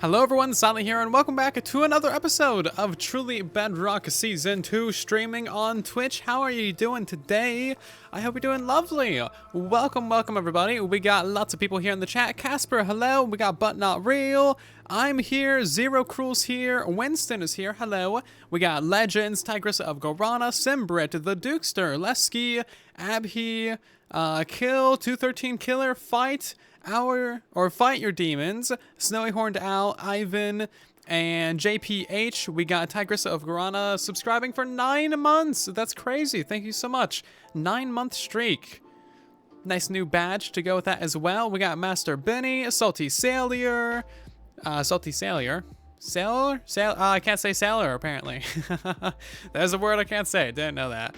Hello everyone, Silent here, and welcome back to another episode of Truly Bedrock Season 2 streaming on Twitch. How are you doing today? I hope you're doing lovely. Welcome everybody. We got lots of people here in the chat. Casper, hello. We got But Not Real. I'm here. Zero Cruel's here. Winston is here. Hello. We got Legends, Tigress of Gorana, Simbrit, The Dukester, Lesky, Abhi, Kill, 213 Killer, Fight Your Demons, Snowy Horned Owl, Ivan, and JPH. We got Tigress of Gorana subscribing for 9 months. That's crazy. Thank you so much. 9-month streak. Nice new badge to go with that as well. We got Master Benny, Salty Sailor, Sailor? I can't say sailor apparently. There's a word I can't say. Didn't know that.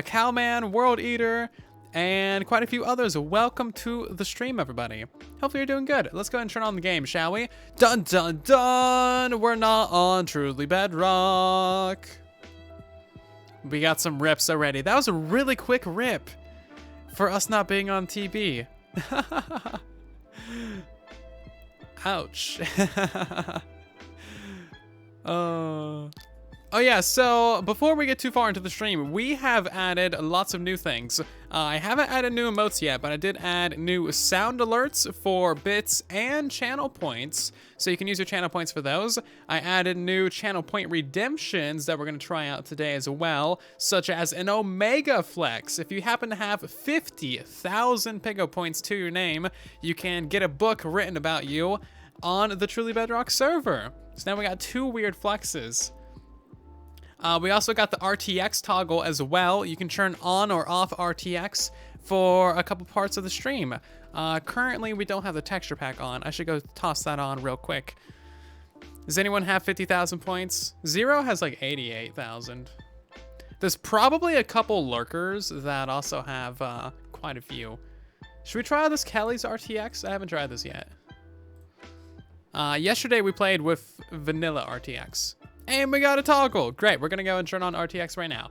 Cowman, World Eater, and quite a few others. Welcome to the stream, everybody. Hopefully you're doing good. Let's go ahead and turn on the game, shall we? Dun dun dun! We're not on Truly Bedrock. We got some rips already. That was a really quick rip for us not being on TB. Ouch. Oh yeah, so before we get too far into the stream, we have added lots of new things. I haven't added new emotes yet, but I did add new sound alerts for bits and channel points, so you can use your channel points for those. I added new channel point redemptions that we're going to try out today as well, such as an Omega Flex. If you happen to have 50,000 Pigo points to your name, you can get a book written about you on the Truly Bedrock server. So now we got 2 weird flexes. We also got the RTX toggle as well. You can turn on or off RTX for a couple parts of the stream. Currently, we don't have the texture pack on. I should go toss that on real quick. Does anyone have 50,000 points? Zero has like 88,000. There's probably a couple lurkers that also have quite a few. Should we try out this Kelly's RTX? I haven't tried this yet. Yesterday, we played with vanilla RTX. And we got a toggle. Great, we're gonna go and turn on RTX right now.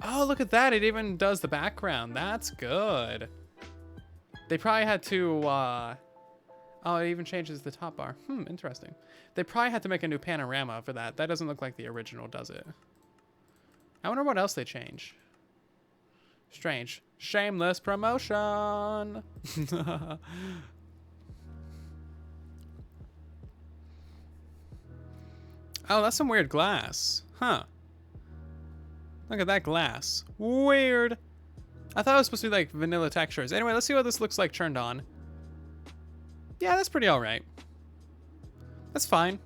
Oh, look at that. It even does the background. That's good. They probably had to, oh, it even changes the top bar. Interesting. They probably had to make a new panorama for that. That doesn't look like the original, does it? I wonder what else they change. Strange. Shameless promotion. Oh, that's some weird glass. Huh. Look at that glass. Weird. I thought it was supposed to be like vanilla textures. Anyway, let's see what this looks like turned on. Yeah, that's pretty alright. That's fine.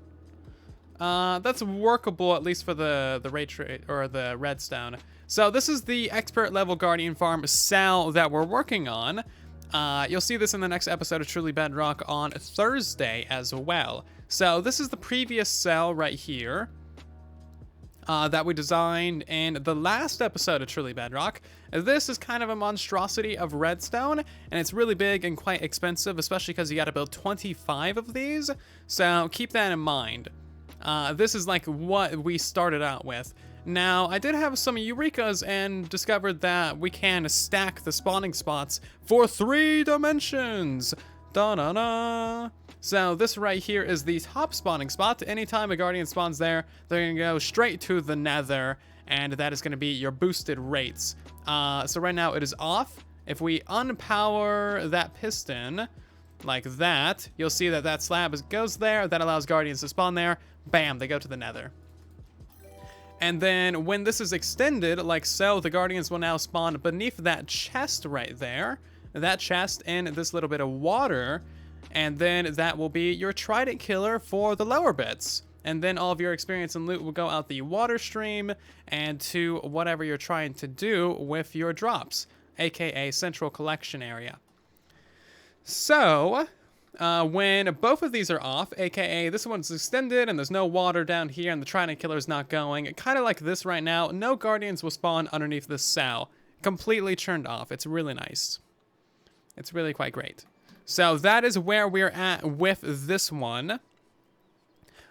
That's workable, at least for the ray trade or the redstone. So this is the expert level Guardian Farm cell that we're working on. You'll see this in the next episode of Truly Bedrock on Thursday as well. So this is the previous cell right here that we designed in the last episode of Truly Bedrock. This is kind of a monstrosity of redstone, and it's really big and quite expensive, especially because you got to build 25 of these. So keep that in mind. This is like what we started out with. Now, I did have some Eurekas and discovered that we can stack the spawning spots for 3 dimensions. Da-da-da. So this right here is the top spawning spot. Anytime a Guardian spawns there, they're going to go straight to the Nether, and that is going to be your boosted rates. So right now it is off. If we unpower that piston like that, you'll see that that slab goes there. That allows Guardians to spawn there. Bam, they go to the Nether. And then when this is extended, like so, the Guardians will now spawn beneath that chest right there. That chest and this little bit of water. And then that will be your Trident Killer for the lower bits. And then all of your experience and loot will go out the water stream and to whatever you're trying to do with your drops, aka Central Collection Area. So when both of these are off, aka this one's extended and there's no water down here and the Trident Killer's not going, kind of like this right now, no Guardians will spawn underneath this cell. Completely turned off. It's really nice. It's really quite great. So that is where we're at with this one.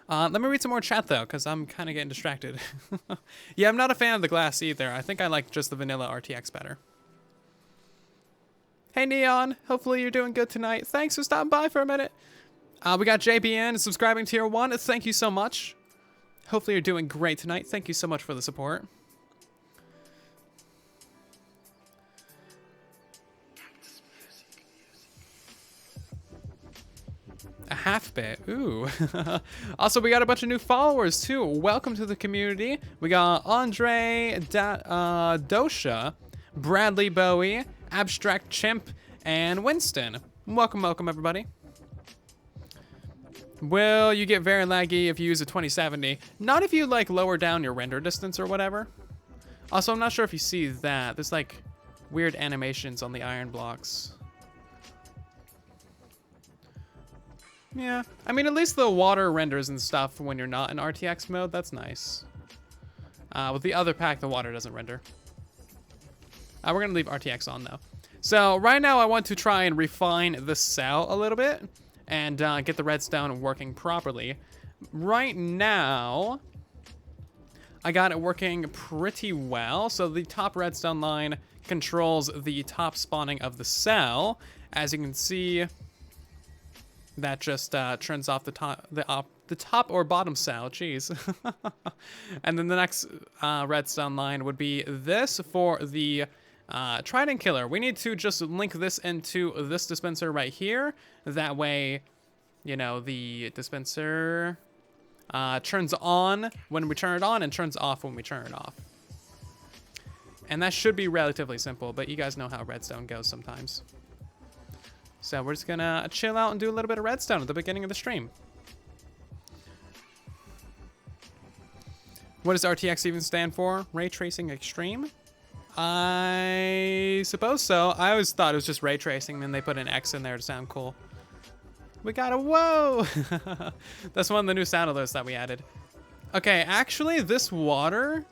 Let me read some more chat though, because I'm kind of getting distracted. Yeah, I'm not a fan of the glass either. I think I like just the vanilla RTX better. Hey Neon, hopefully you're doing good tonight. Thanks for stopping by for a minute. We got JBN subscribing tier 1. Thank you so much. Hopefully you're doing great tonight. Thank you so much for the support. A half bit. Ooh. Also, we got a bunch of new followers too. Welcome to the community. We got Andre Dosha, Bradley Bowie, Abstract Chimp, and Winston. Welcome, welcome everybody. Will you get very laggy if you use a 2070? Not if you like lower down your render distance or whatever. Also, I'm not sure if you see that. There's like weird animations on the iron blocks. Yeah, I mean, at least the water renders and stuff when you're not in RTX mode. That's nice. With the other pack, the water doesn't render. We're gonna leave RTX on though. So right now I want to try and refine the cell a little bit and get the redstone working properly. Right now, I got it working pretty well. So the top redstone line controls the top spawning of the cell. As you can see, that just turns off the top or bottom cell. Jeez. And then the next redstone line would be this for the Trident Killer. We need to just link this into this dispenser right here. That way, you know, the dispenser turns on when we turn it on and turns off when we turn it off. And that should be relatively simple, but you guys know how redstone goes sometimes. So we're just gonna chill out and do a little bit of redstone at the beginning of the stream. What does RTX even stand for? Ray Tracing Extreme? I suppose so. I always thought it was just ray tracing, then they put an X in there to sound cool. We got a whoa! That's one of the new sound alerts that we added. Okay, actually, this water,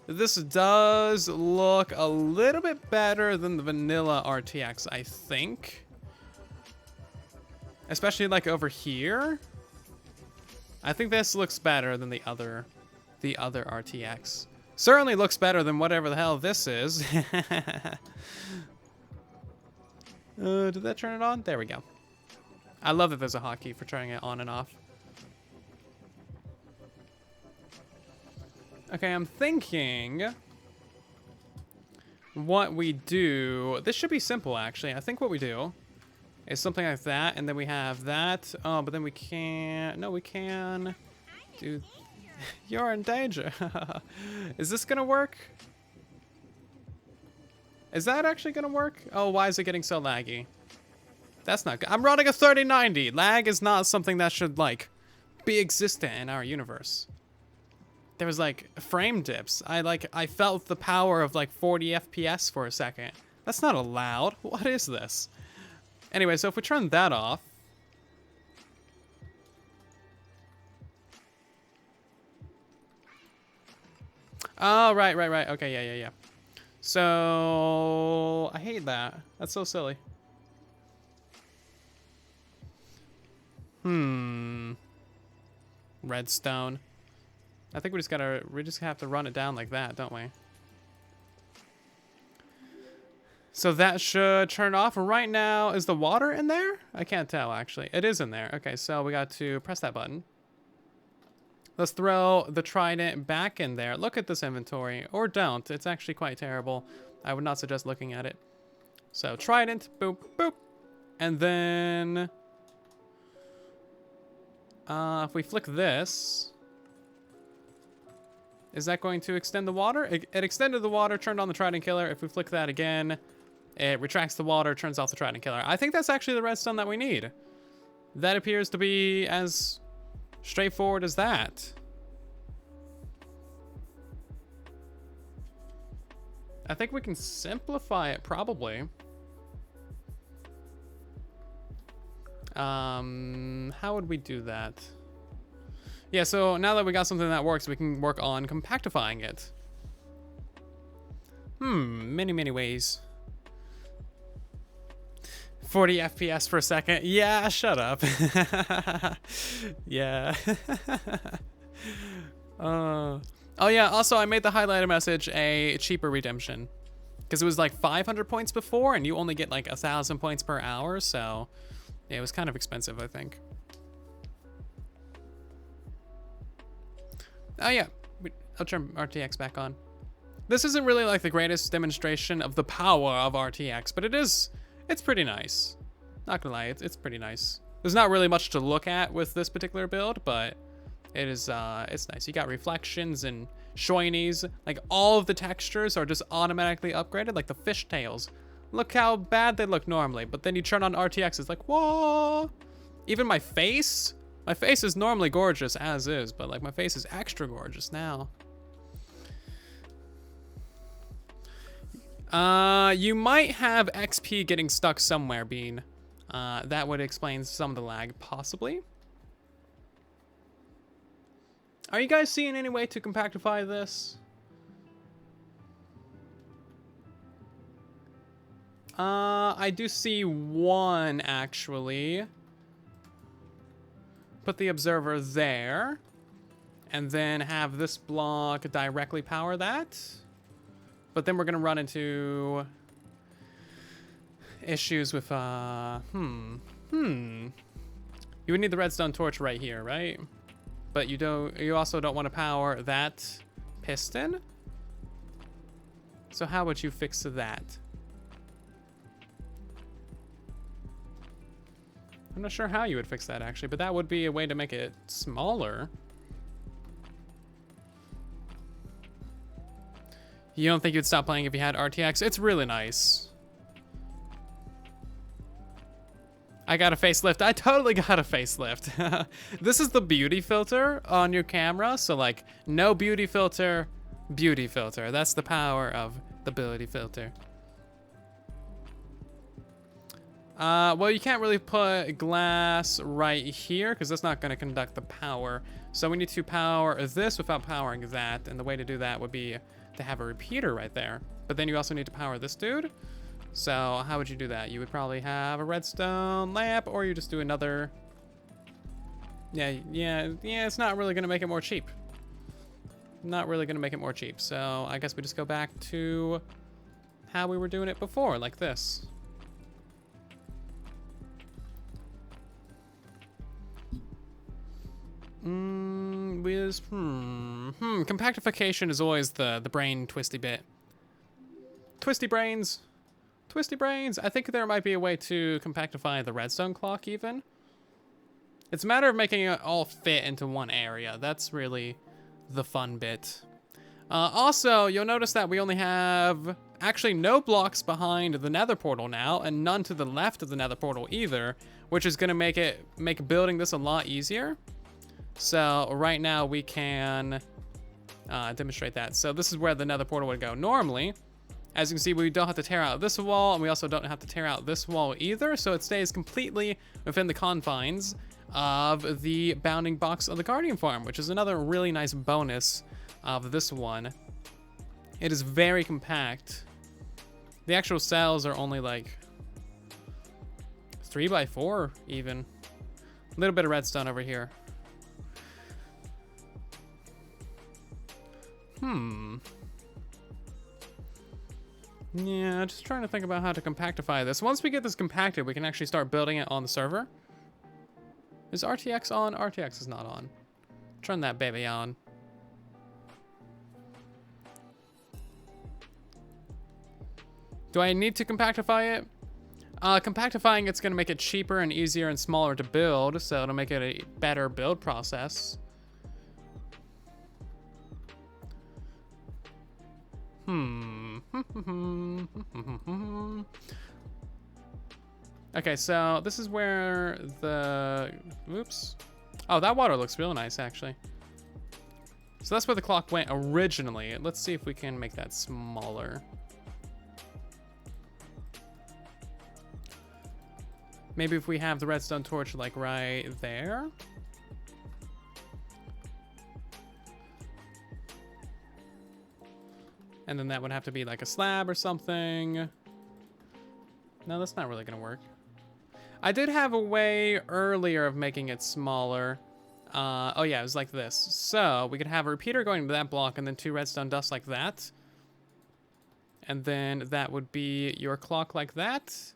this does look a little bit better than the vanilla RTX, I think. Especially like over here. I think this looks better than the other RTX. Certainly looks better than whatever the hell this is. Did that turn it on? There we go. I love that there's a hotkey for turning it on and off. Okay, I'm thinking what we do. This should be simple, actually. I think what we do is something like that, and then we have that. Oh, but then we can't. No, we can do. You're in danger. Is this gonna work? Is that actually gonna work? Oh, why is it getting so laggy? That's not good. I'm running a 3090. Lag is not something that should like be existent in our universe. There was like frame dips. I felt the power of like 40 FPS for a second. That's not allowed. What is this? Anyway, so if we turn that off. Oh, right. Okay, yeah. So, I hate that. That's so silly. Redstone. I think we just have to run it down like that, don't we? So that should turn off. Right now, is the water in there? I can't tell, actually. It is in there. Okay, so we got to press that button. Let's throw the trident back in there. Look at this inventory. Or don't. It's actually quite terrible. I would not suggest looking at it. So, trident. Boop, boop. And then if we flick this, is that going to extend the water? It extended the water, turned on the Trident Killer. If we flick that again, it retracts the water, turns off the Trident Killer. I think that's actually the redstone that we need. That appears to be as straightforward as that. I think we can simplify it, probably. How would we do that? Yeah, so now that we got something that works, we can work on compactifying it. Many ways. 40 FPS for a second. Yeah, shut up. Yeah. Oh yeah, also I made the highlighter message a cheaper redemption. Because it was like 500 points before, and you only get like 1,000 points per hour, so yeah, it was kind of expensive, I think. Oh yeah, I'll turn RTX back on. This isn't really like the greatest demonstration of the power of RTX, but it's pretty nice. Not gonna lie, it's pretty nice. There's not really much to look at with this particular build, but it is, it's nice. You got reflections and shinies. Like, all of the textures are just automatically upgraded, like the fish tails. Look how bad they look normally, but then you turn on RTX, it's like, whoa! Even my face is normally gorgeous as is, but like my face is extra gorgeous now. You might have XP getting stuck somewhere, Bean. That would explain some of the lag, possibly. Are you guys seeing any way to compactify this? I do see one, actually. Put the observer there. And then have this block directly power that. But then we're gonna run into issues with, You would need the redstone torch right here, right? But you also don't want to power that piston. So how would you fix that? I'm not sure how you would fix that, actually, but that would be a way to make it smaller. You don't think you'd stop playing if you had RTX? It's really nice. I got a facelift. I totally got a facelift. This is the beauty filter on your camera. So like, no beauty filter, beauty filter. That's the power of the beauty filter. Well, you can't really put glass right here because that's not going to conduct the power. So we need to power this without powering that. And the way to do that would be to have a repeater right there. But then you also need to power this dude. So how would you do that? You would probably have a redstone lamp, or you just do another. Yeah, it's not really going to make it more cheap. Not really going to make it more cheap. So I guess we just go back to how we were doing it before, like this. Compactification is always the brain twisty bit. Twisty brains. Twisty brains. I think there might be a way to compactify the redstone clock even. It's a matter of making it all fit into one area. That's really the fun bit. Also, you'll notice that we only have actually no blocks behind the nether portal now, and none to the left of the nether portal either, which is gonna make building this a lot easier. So right now we can demonstrate that. So this is where the nether portal would go normally. As you can see, we don't have to tear out this wall, and we also don't have to tear out this wall either, so it stays completely within the confines of the bounding box of the Guardian Farm, which is another really nice bonus of this one. It is very compact. The actual cells are only like 3x4 even. A little bit of redstone over here. Yeah, just trying to think about how to compactify this. Once we get this compacted, we can actually start building it on the server. Is RTX on? RTX is not on. Turn that baby on. Do I need to compactify it? Compactifying it's going to make it cheaper and easier and smaller to build, so it'll make it a better build process. Okay, so this is where the... Oops. Oh, that water looks real nice, actually. So that's where the clock went originally. Let's see if we can make that smaller. Maybe if we have the redstone torch, like, right there. And then that would have to be like a slab or something. No, that's not really gonna work. I did have a way earlier of making it smaller. Oh yeah, it was like this. So we could have a repeater going to that block and then 2 redstone dust like that. And then that would be your clock like that.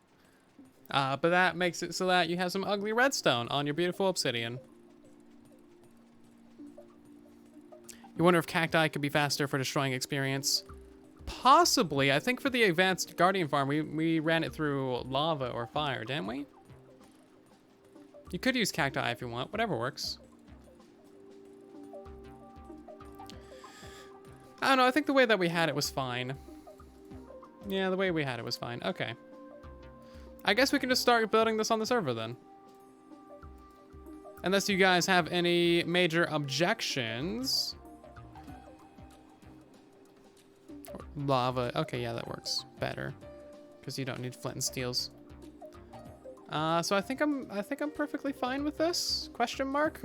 But that makes it so that you have some ugly redstone on your beautiful obsidian. You wonder if cacti could be faster for destroying experience. Possibly. I think for the advanced Guardian Farm, we ran it through lava or fire, didn't we? You could use cacti if you want. Whatever works. I don't know. I think the way that we had it was fine. Yeah, the way we had it was fine. Okay. I guess we can just start building this on the server then. Unless you guys have any major objections. Lava. Okay, yeah, that works better. Because you don't need flint and steels. So I think I'm perfectly fine with this? Question mark?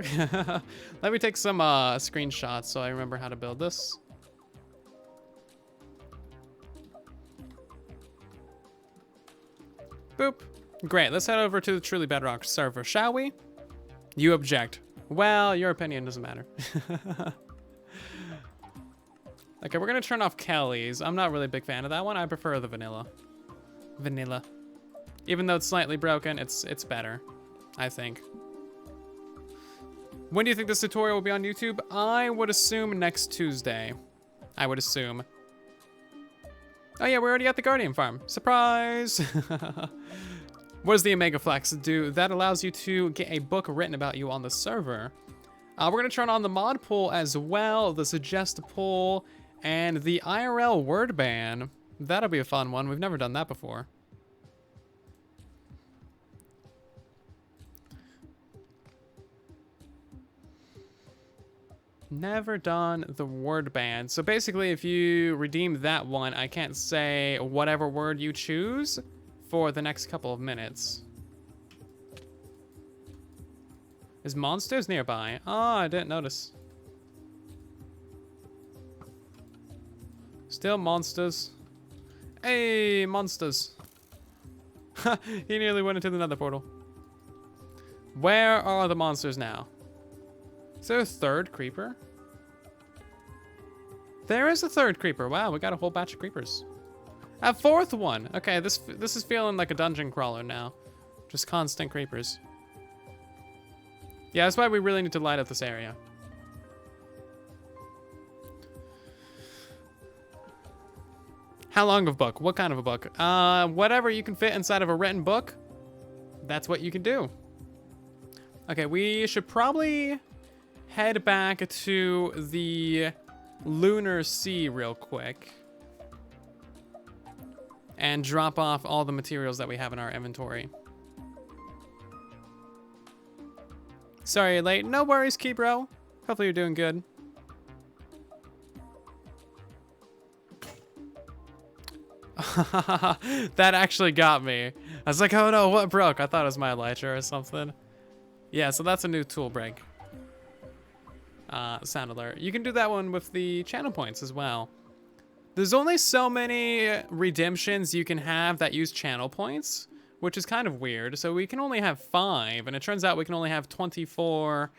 Let me take some screenshots so I remember how to build this. Boop. Great, let's head over to the Truly Bedrock server, shall we? You object. Well, your opinion doesn't matter. Okay, we're gonna turn off Kelly's. I'm not really a big fan of that one. I prefer the vanilla. Vanilla. Even though it's slightly broken, it's better, I think. When do you think this tutorial will be on YouTube? I would assume next Tuesday. I would assume. Oh yeah, we're already at the Guardian Farm. Surprise! What does the Omega Flex do? That allows you to get a book written about you on the server. We're gonna turn on the mod pool as well, the suggest pool, and the IRL word ban. That'll be a fun one. We've never done that before. Never done the word ban. So basically, if you redeem that one, I can't say whatever word you choose for the next couple of minutes. Is monsters nearby? Oh, I didn't notice. Still monsters. Hey, monsters. He nearly went into the nether portal. Where are the monsters now? Is there a third creeper? There is a third creeper. Wow, we got a whole batch of creepers. A fourth one. Okay, this is feeling like a dungeon crawler now. Just constant creepers. Yeah, that's why we really need to light up this area. How long of a book? What kind of a book? Whatever you can fit inside of a written book, that's what you can do. Okay, we should probably head back to the Lunar Sea real quick and drop off all the materials that we have in our inventory. Sorry you're late. No worries, Keybro. Hopefully you're doing good. That actually got me. I was like, oh no, what broke? I thought it was my elytra or something. Yeah, so that's a new tool break. Sound alert. You can do that one with the channel points as well. There's only so many redemptions you can have that use channel points, which is kind of weird. So we can only have 5, and it turns out we can only have 24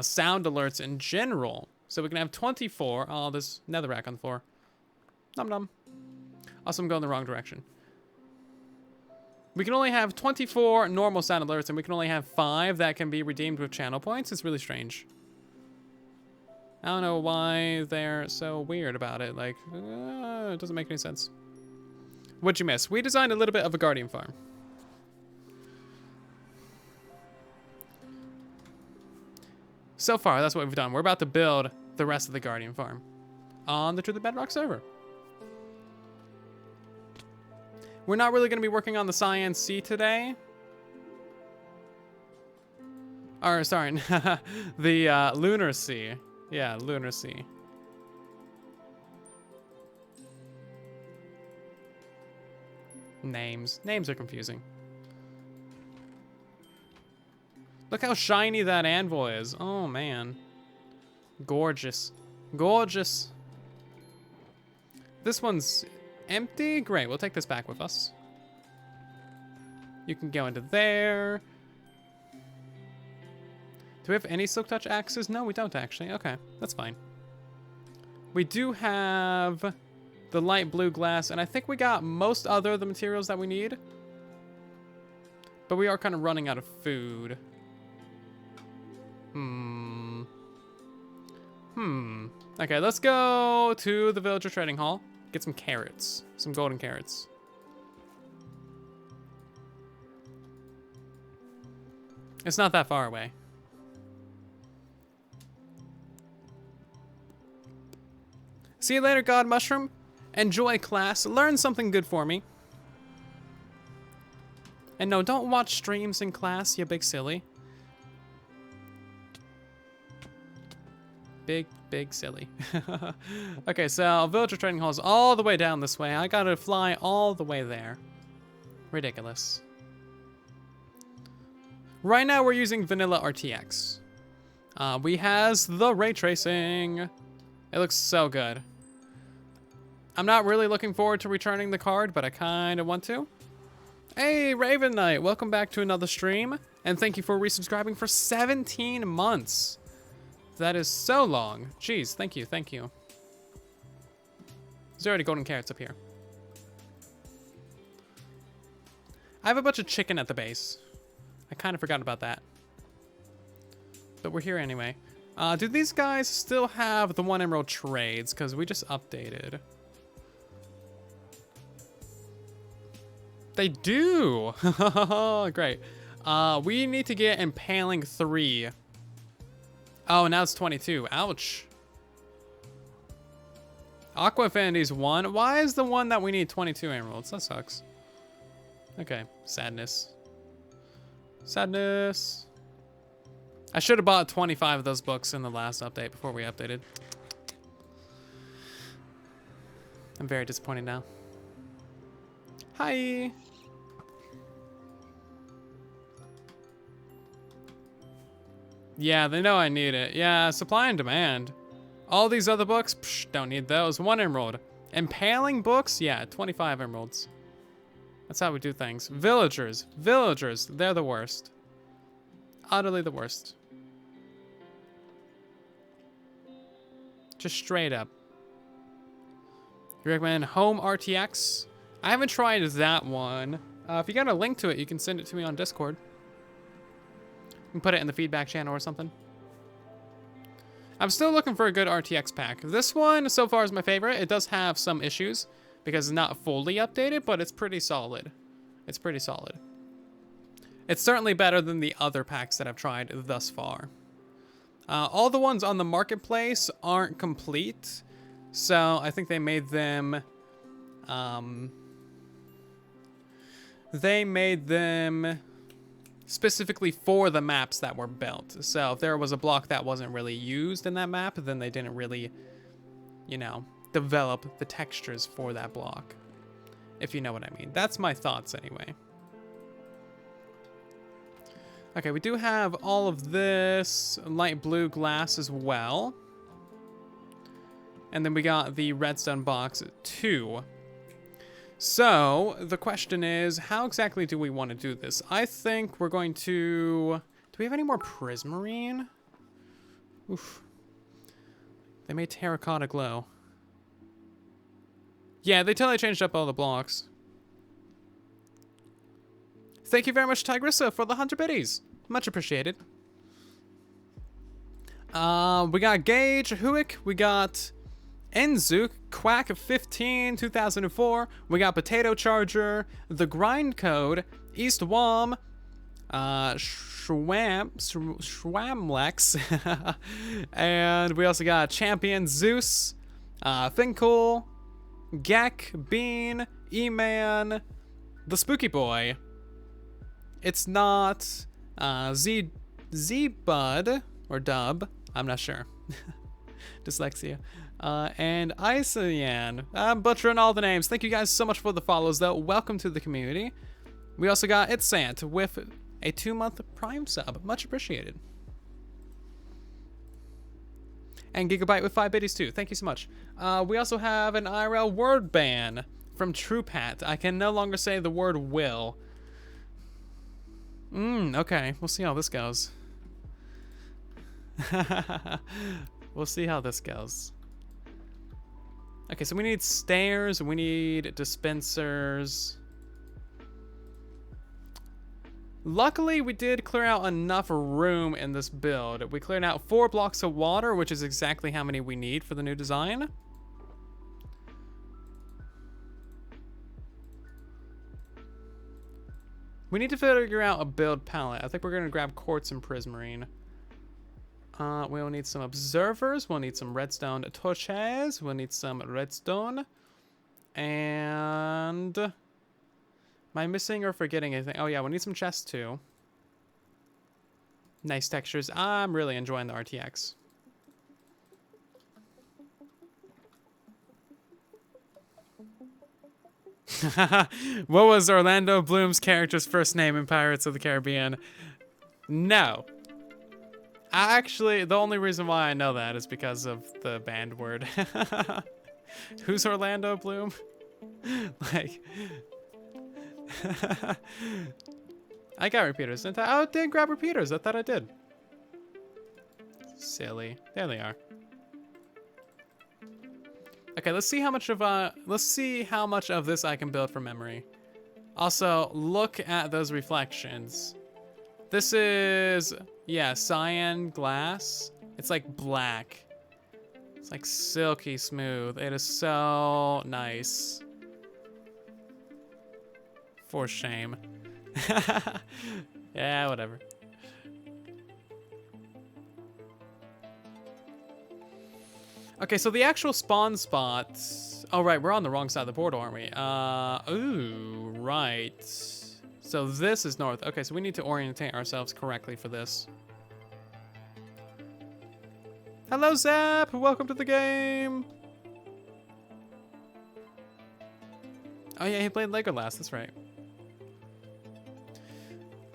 sound alerts in general. So we can have 24. Oh, there's netherrack on the floor. Nom nom. Also, I'm going the wrong direction. We can only have 24 normal sound alerts, and we can only have 5 that can be redeemed with channel points. It's really strange. I don't know why they're so weird about it. Like, it doesn't make any sense. What'd you miss? We designed a little bit of a Guardian Farm. So far, that's what we've done. We're about to build the rest of the Guardian Farm on the Truly Bedrock server. We're not really going to be working on the Cyan Sea today. Or, sorry, the Lunar Sea. Yeah, Lunar Sea. Names. Names are confusing. Look how shiny that anvil is. Oh, man. Gorgeous. Gorgeous. This one's empty? Great, we'll take this back with us. You can go into there. Do we have any silk touch axes? No, we don't actually. Okay, that's fine. We do have the light blue glass, and I think we got most other of the materials that we need. But we are kind of running out of food. Okay, let's go to the villager trading hall. Get some carrots. Some golden carrots. It's not that far away. See you later, God Mushroom. Enjoy class. Learn something good for me. And no, don't watch streams in class, you big silly. Big silly. Okay, so villager trading hall is all the way down this way. I gotta fly all the way there. Ridiculous. Right now we're using vanilla RTX. We has the ray tracing. It looks so good. I'm not really looking forward to returning the card, but I kind of want to. Hey, Raven Knight, welcome back to another stream. And thank you for resubscribing for 17 months. That is so long. Jeez, thank you, thank you. There's already golden carrots up here. I have a bunch of chicken at the base. I kind of forgot about that. But we're here anyway. Do these guys still have the 1 emerald trades? Because we just updated. They do! Great. We need to get Impaling 3. Oh, now it's 22. Ouch. Aqua Infinity's 1. Why is the one that we need 22 emeralds? That sucks. Okay. Sadness. Sadness. I should have bought 25 of those books in the last update before we updated. I'm very disappointed now. Hi. Yeah, they know I need it. Yeah, supply and demand. All these other books, psh, don't need those. 1 emerald. Impaling books, yeah, 25 emeralds. That's how we do things. Villagers, they're the worst. Utterly the worst. Just straight up. You recommend Home RTX? I haven't tried that one. If you got a link to it, you can send it to me on Discord. You can put it in the feedback channel or something. I'm still looking for a good RTX pack. This one so far is my favorite. It does have some issues because it's not fully updated, but it's pretty solid. It's pretty solid. It's certainly better than the other packs that I've tried thus far. All the ones on the marketplace aren't complete, so I think they made them specifically for the maps that were built. So if there was a block that wasn't really used in that map, then they didn't really, you know, develop the textures for that block. If you know what I mean. That's my thoughts anyway. Okay, we do have all of this light blue glass as well. And then we got the redstone box 2. So, the question is, how exactly do we want to do this? I think we're going to... Do we have any more prismarine? Oof. They made terracotta glow. Yeah, they totally changed up all the blocks. Thank you very much, Tigressa, for the 100 biddies. Much appreciated. We got Gage, Huick, we got Enzuk, Quack 15, 2004. We got Potato Charger, The Grind Code, East Wom, Schwamlex, and we also got Champion Zeus, Fincool, Gek, Bean, E-Man, The Spooky Boy. It's not Z-Bud or Dub. I'm not sure. Dyslexia. And Isaian. I'm butchering all the names. Thank you guys so much for the follows, though. Welcome to the community. We also got Itsant with a 2-month Prime sub. Much appreciated. And Gigabyte with 5 biddies, too. Thank you so much. We also have an IRL word ban from TruePat. I can no longer say the word will. Okay. We'll see how this goes. We'll see how this goes. Okay, so we need stairs, we need dispensers. Luckily, we did clear out enough room in this build. We cleared out 4 blocks of water, which is exactly how many we need for the new design. We need to figure out a build palette. I think we're going to grab quartz and prismarine. We'll need some observers. We'll need some redstone torches. We'll need some redstone. And... am I missing or forgetting anything? Oh yeah, we need some chests too. Nice textures. I'm really enjoying the RTX. What was Orlando Bloom's character's first name in Pirates of the Caribbean? No. Actually, the only reason why I know that is because of the banned word. Who's Orlando Bloom? Like... I got repeaters, didn't I? Oh, I didn't grab repeaters. I thought I did. Silly. There they are. Okay, let's see how much of this I can build from memory. Also, look at those reflections. This is, yeah, cyan glass. It's like black. It's like silky smooth. It is so nice. For shame. Yeah, whatever. Okay, so the actual spawn spot... oh, right, we're on the wrong side of the portal, aren't we? Ooh, right. So this is north. Okay, so we need to orientate ourselves correctly for this. Hello, Zap! Welcome to the game! Oh, yeah, he played Legolas, that's right.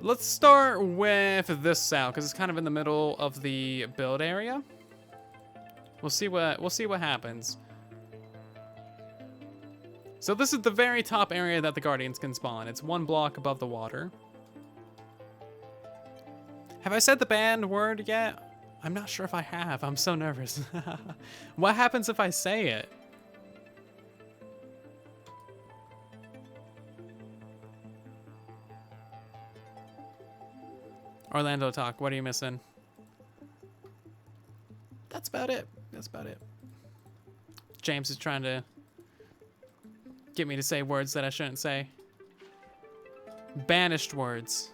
Let's start with this cell, because it's kind of in the middle of the build area. We'll see what happens. So this is the very top area that the Guardians can spawn. It's 1 block above the water. Have I said the banned word yet? I'm not sure if I have. I'm so nervous. What happens if I say it? Orlando talk, what are you missing? That's about it. That's about it. James is trying to get me to say words that I shouldn't say. Banished words.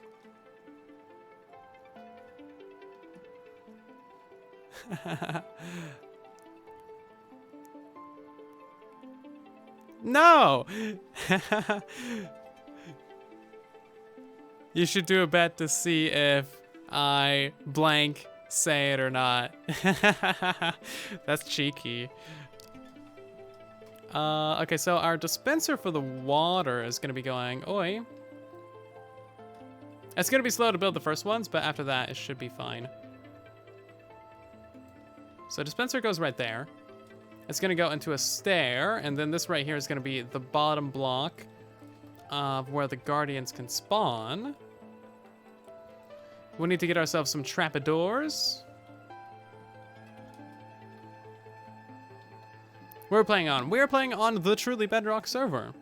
No! You should do a bet to see if I blank say it or not. That's cheeky. Okay, so our dispenser for the water is gonna be going, oi. It's gonna be slow to build the first ones, but after that, it should be fine. So dispenser goes right there. It's gonna go into a stair, and then this right here is gonna be the bottom block of where the Guardians can spawn. We need to get ourselves some Trapdoors. We're playing on the truly Bedrock server.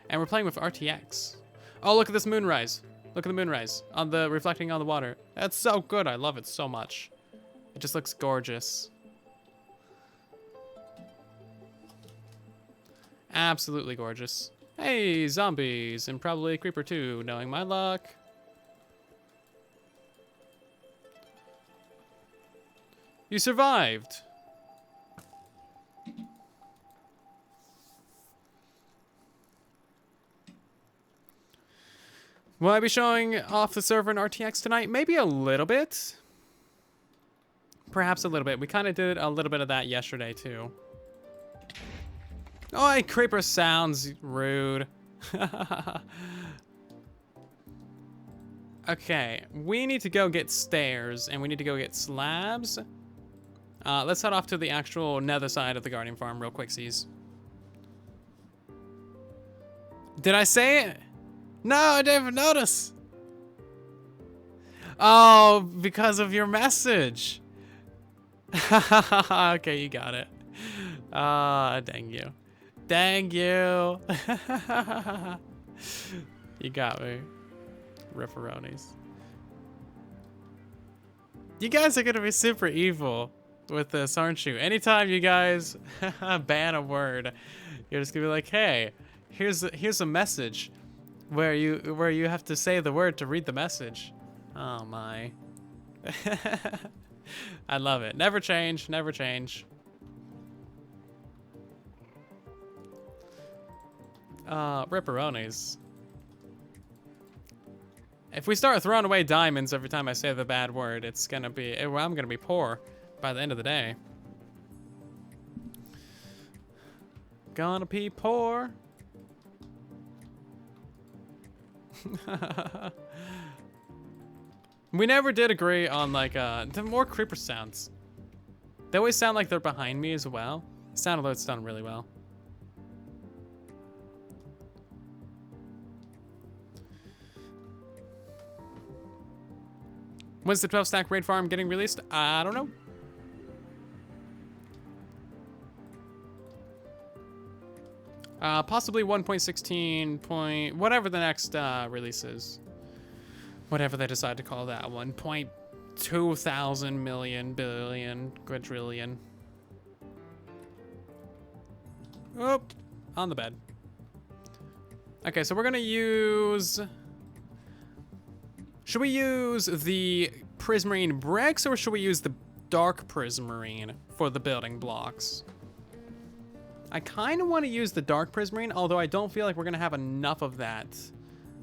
And we're playing with RTX. Oh, look at this moonrise. Look at the moonrise on the reflecting on the water. That's so good. I love it so much. It just looks gorgeous. Absolutely gorgeous. Hey, zombies, and probably a creeper too, knowing my luck. You survived. Will I be showing off the server in RTX tonight? Maybe a little bit. Perhaps a little bit. We kind of did a little bit of that yesterday too. Oh, creeper sounds rude. Okay, we need to go get stairs and we need to go get slabs. Let's head off to the actual nether side of the Guardian Farm real quick-sies. Did I say it? No, I didn't even notice. Oh, because of your message. Okay, you got it. Dang you. Dang you. You got me. Ripperonis. You guys are gonna be super evil with this, aren't you? Anytime you guys ban a word, you're just gonna be like, hey, here's a message where you have to say the word to read the message. Oh my. I love it. Never change, never change. Ripperonis. If we start throwing away diamonds every time I say the bad word, it's gonna be, I'm gonna be poor by the end of the day. Gonna be poor. We never did agree on like the more creeper sounds. They always sound like they're behind me as well. Sound alert's done really well. When's the 12 stack raid farm getting released? I don't know. Possibly 1.16 point, whatever the next release is. Whatever they decide to call that. 1.2 thousand million billion quadrillion. Oh, on the bed. Okay, so we're gonna use... Should we use the prismarine bricks or should we use the dark prismarine for the building blocks? I kind of want to use the dark prismarine, although I don't feel like we're going to have enough of that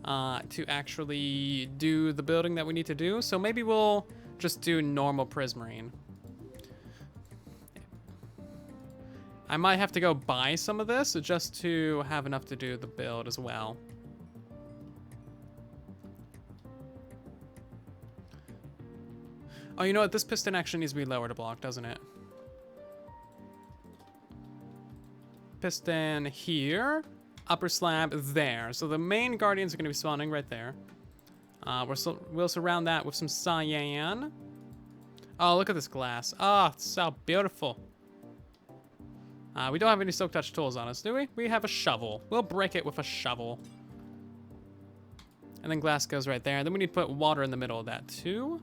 to actually do the building that we need to do. So maybe we'll just do normal prismarine. I might have to go buy some of this just to have enough to do the build as well. Oh, you know what? This piston actually needs to be lowered a block, doesn't it? Piston here. Upper slab there. So the main guardians are going to be spawning right there. We'll surround that with some cyan. Oh, look at this glass. Oh, it's so beautiful. We don't have any silk touch tools on us, do we? We have a shovel. We'll break it with a shovel. And then glass goes right there. Then we need to put water in the middle of that too.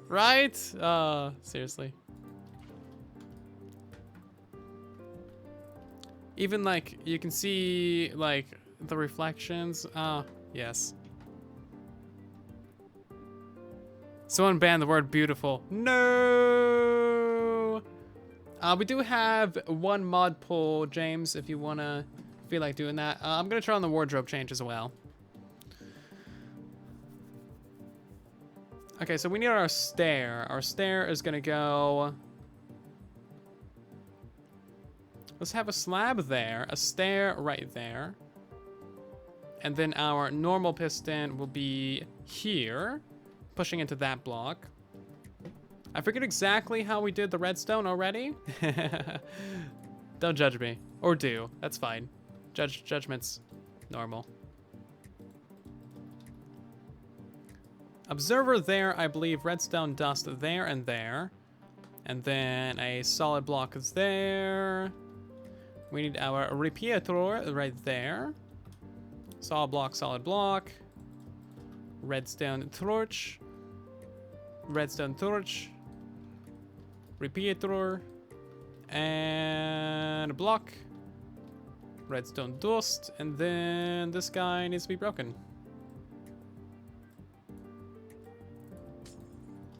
Right? Seriously. Even like you can see like the reflections. Yes. Someone banned the word beautiful. No. We do have one mod pull, James, if you wanna feel like doing that. I'm gonna try on the wardrobe change as well. Okay, so we need our stair. Our stair is gonna go... Let's have a slab there, a stair right there. And then our normal piston will be here, pushing into that block. I forget exactly how we did the redstone already. Don't judge me. Or do. That's fine. Judgment's normal. Observer there, I believe. Redstone dust there and there. And then a solid block is there. We need our repeator right there. Solid block. Redstone torch. Redstone torch. Repeator. And a block. Redstone dust. And then this guy needs to be broken.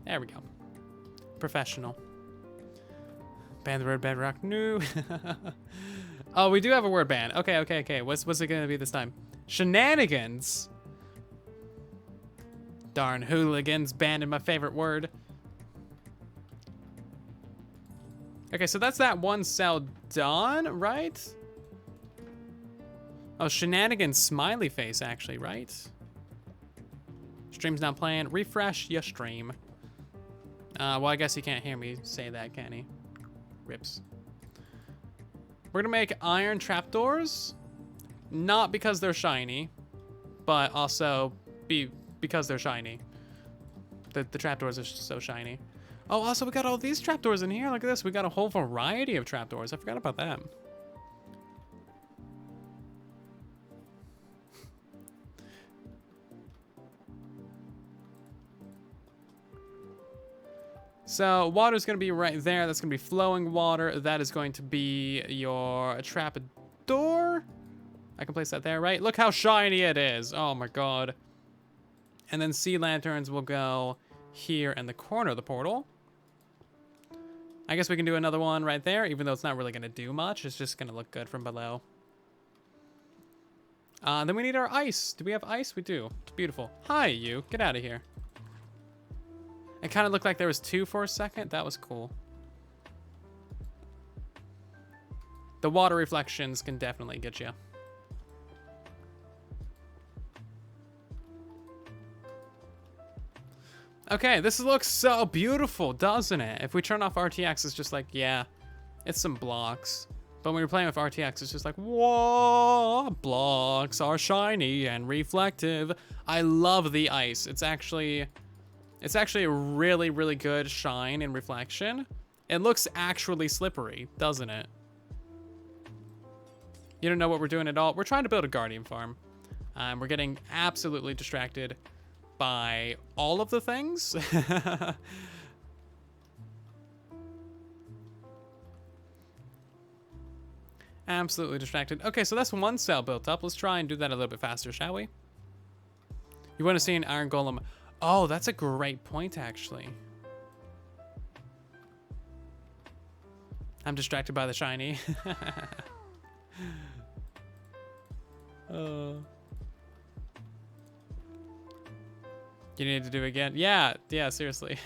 There we go. Professional. Ban the word bedrock. No. Oh, we do have a word ban. Okay. What's it gonna be this time? Shenanigans. Darn hooligans banning my favorite word. Okay, so that's that one cell done, right? Oh, shenanigans smiley face actually, right? Stream's not playing. Refresh your stream. Well, I guess he can't hear me say that, can he? Rips. We're gonna make iron trapdoors. Not because they're shiny, but also because they're shiny. The trapdoors are so shiny. Oh, also we got all these trapdoors in here. Look at this. We got a whole variety of trapdoors. I forgot about them. So water's going to be right there. That's going to be flowing water. That is going to be your trapdoor. I can place that there, right? Look how shiny it is. Oh my god. And then sea lanterns will go here in the corner of the portal. I guess we can do another one right there, even though it's not really going to do much. It's just going to look good from below. Then we need our ice. Do we have ice? We do. It's beautiful. Hi, you. Get out of here. It kind of looked like there was two for a second. That was cool. The water reflections can definitely get you. Okay, this looks so beautiful, doesn't it? If we turn off RTX, it's just like, yeah, it's some blocks. But when you're playing with RTX, it's just like, whoa, blocks are shiny and reflective. I love the ice. It's actually a really, really good shine and reflection. It looks actually slippery, doesn't it? You don't know what we're doing at all. We're trying to build a guardian farm. We're getting absolutely distracted by all of the things. Absolutely distracted. Okay, so that's one cell built up. Let's try and do that a little bit faster, shall we? You want to see an iron golem? Oh, that's a great point, actually. I'm distracted by the shiny. You need to do it again? Yeah, seriously.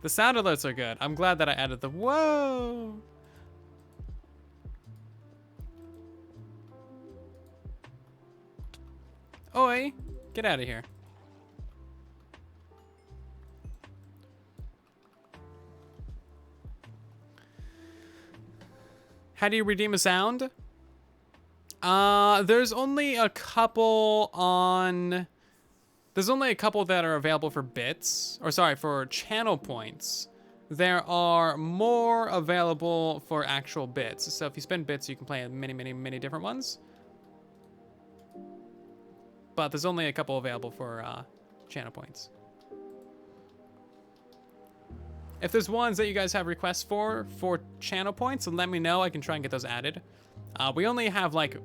The sound alerts are good. I'm glad that I added the whoa. Oi, get out of here. How do you redeem a sound? There's only a couple that are available for bits, or sorry, for channel points. There are more available for actual bits. So if you spend bits, you can play many different ones. But there's only a couple available for channel points. If there's ones that you guys have requests for channel points, let me know. I can try and get those added. We only have like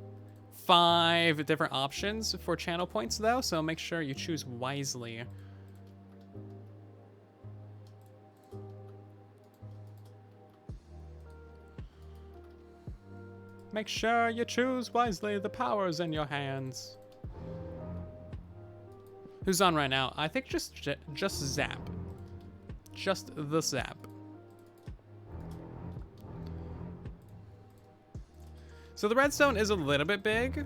5 different options for channel points though, so make sure you choose wisely. Make sure you choose wisely. The power's in your hands. Who's on right now? I think just Zap. Just the Zap. So the redstone is a little bit big,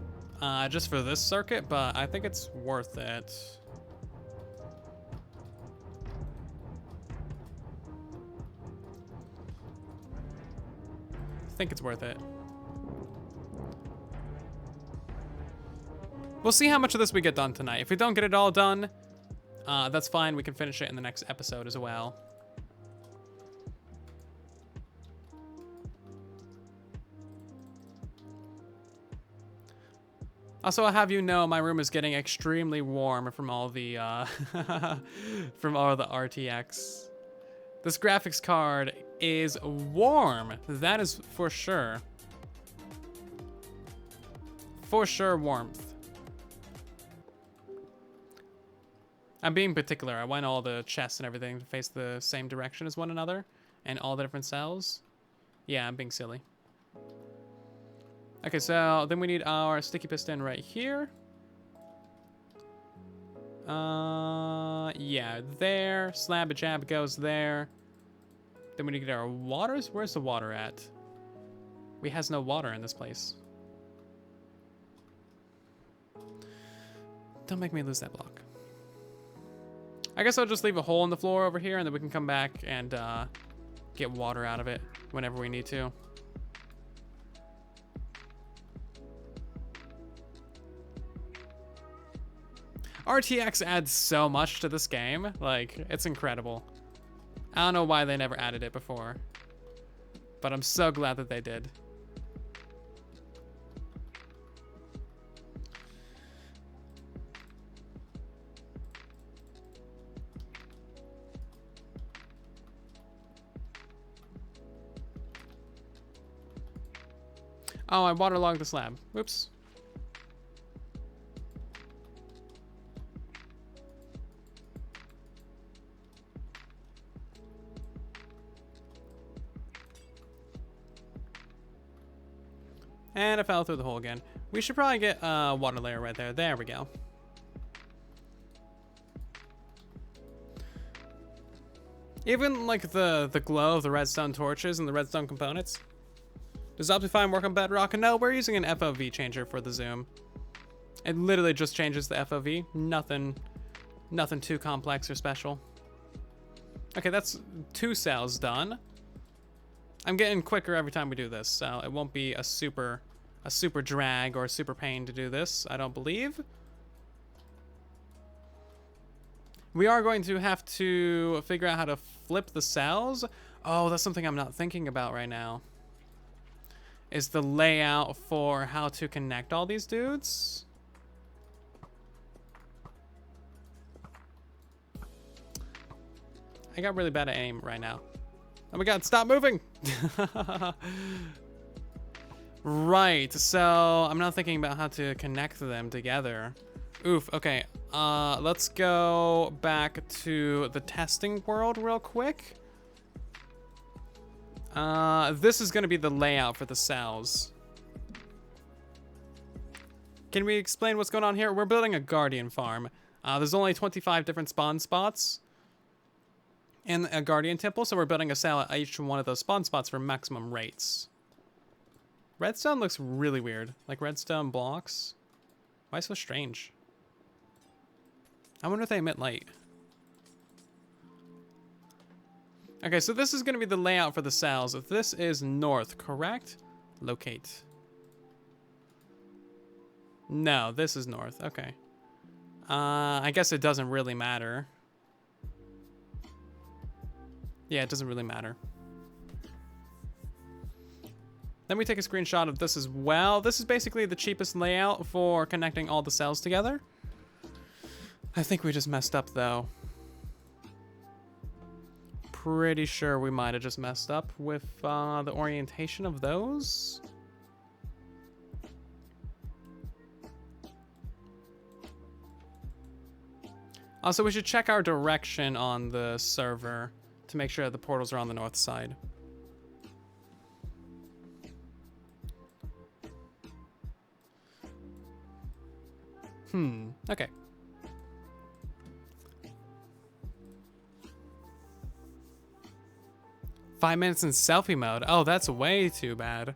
just for this circuit, but I think it's worth it. I think it's worth it. We'll see how much of this we get done tonight. If we don't get it all done, that's fine. We can finish it in the next episode as well. Also, I'll have you know my room is getting extremely warm from all the from all the RTX. This graphics card is warm. That is for sure. For sure, warmth. I'm being particular. I want all the chests and everything to face the same direction as one another, and all the different cells. Yeah, I'm being silly. Okay, so then we need our sticky piston right here. Yeah, there. Slab of jab goes there. Then we need to get our waters. Where's the water at? We has no water in this place. Don't make me lose that block. I guess I'll just leave a hole in the floor over here, and then we can come back and get water out of it whenever we need to. RTX adds so much to this game. Like, it's incredible. I don't know why they never added it before, but I'm so glad that they did. Oh, I waterlogged the slab. Whoops. And I fell through the hole again. We should probably get a water layer right there. There we go. Even like the glow of the redstone torches and the redstone components. Does Optifine work on Bedrock? No, we're using an FOV changer for the zoom. It literally just changes the FOV. Nothing too complex or special. Okay, that's 2 cells done. I'm getting quicker every time we do this, so it won't be a super drag or a super pain to do this, I don't believe. We are going to have to figure out how to flip the cells. Oh, that's something I'm not thinking about right now. Is the layout for how to connect all these dudes. I got really bad at aim right now. Oh my god, stop moving! Right, so I'm not thinking about how to connect them together. Oof, okay. Let's go back to the testing world real quick. This is gonna be the layout for the cells. Can we explain what's going on here? We're building a guardian farm. There's only 25 different spawn spots in a guardian temple, so we're building a cell at each one of those spawn spots for maximum rates. Redstone looks really weird, like redstone blocks. Why so strange? I wonder if they emit light. Okay, so this is going to be the layout for the cells. If this is north, correct? Locate. No, this is north. Okay. I guess it doesn't really matter. Yeah, it doesn't really matter. Then we take a screenshot of this as well. This is basically the cheapest layout for connecting all the cells together. I think we just messed up though. Pretty sure we might have just messed up with the orientation of those. Also, we should check our direction on the server to make sure that the portals are on the north side. Okay. Five minutes in selfie mode. Oh, that's way too bad.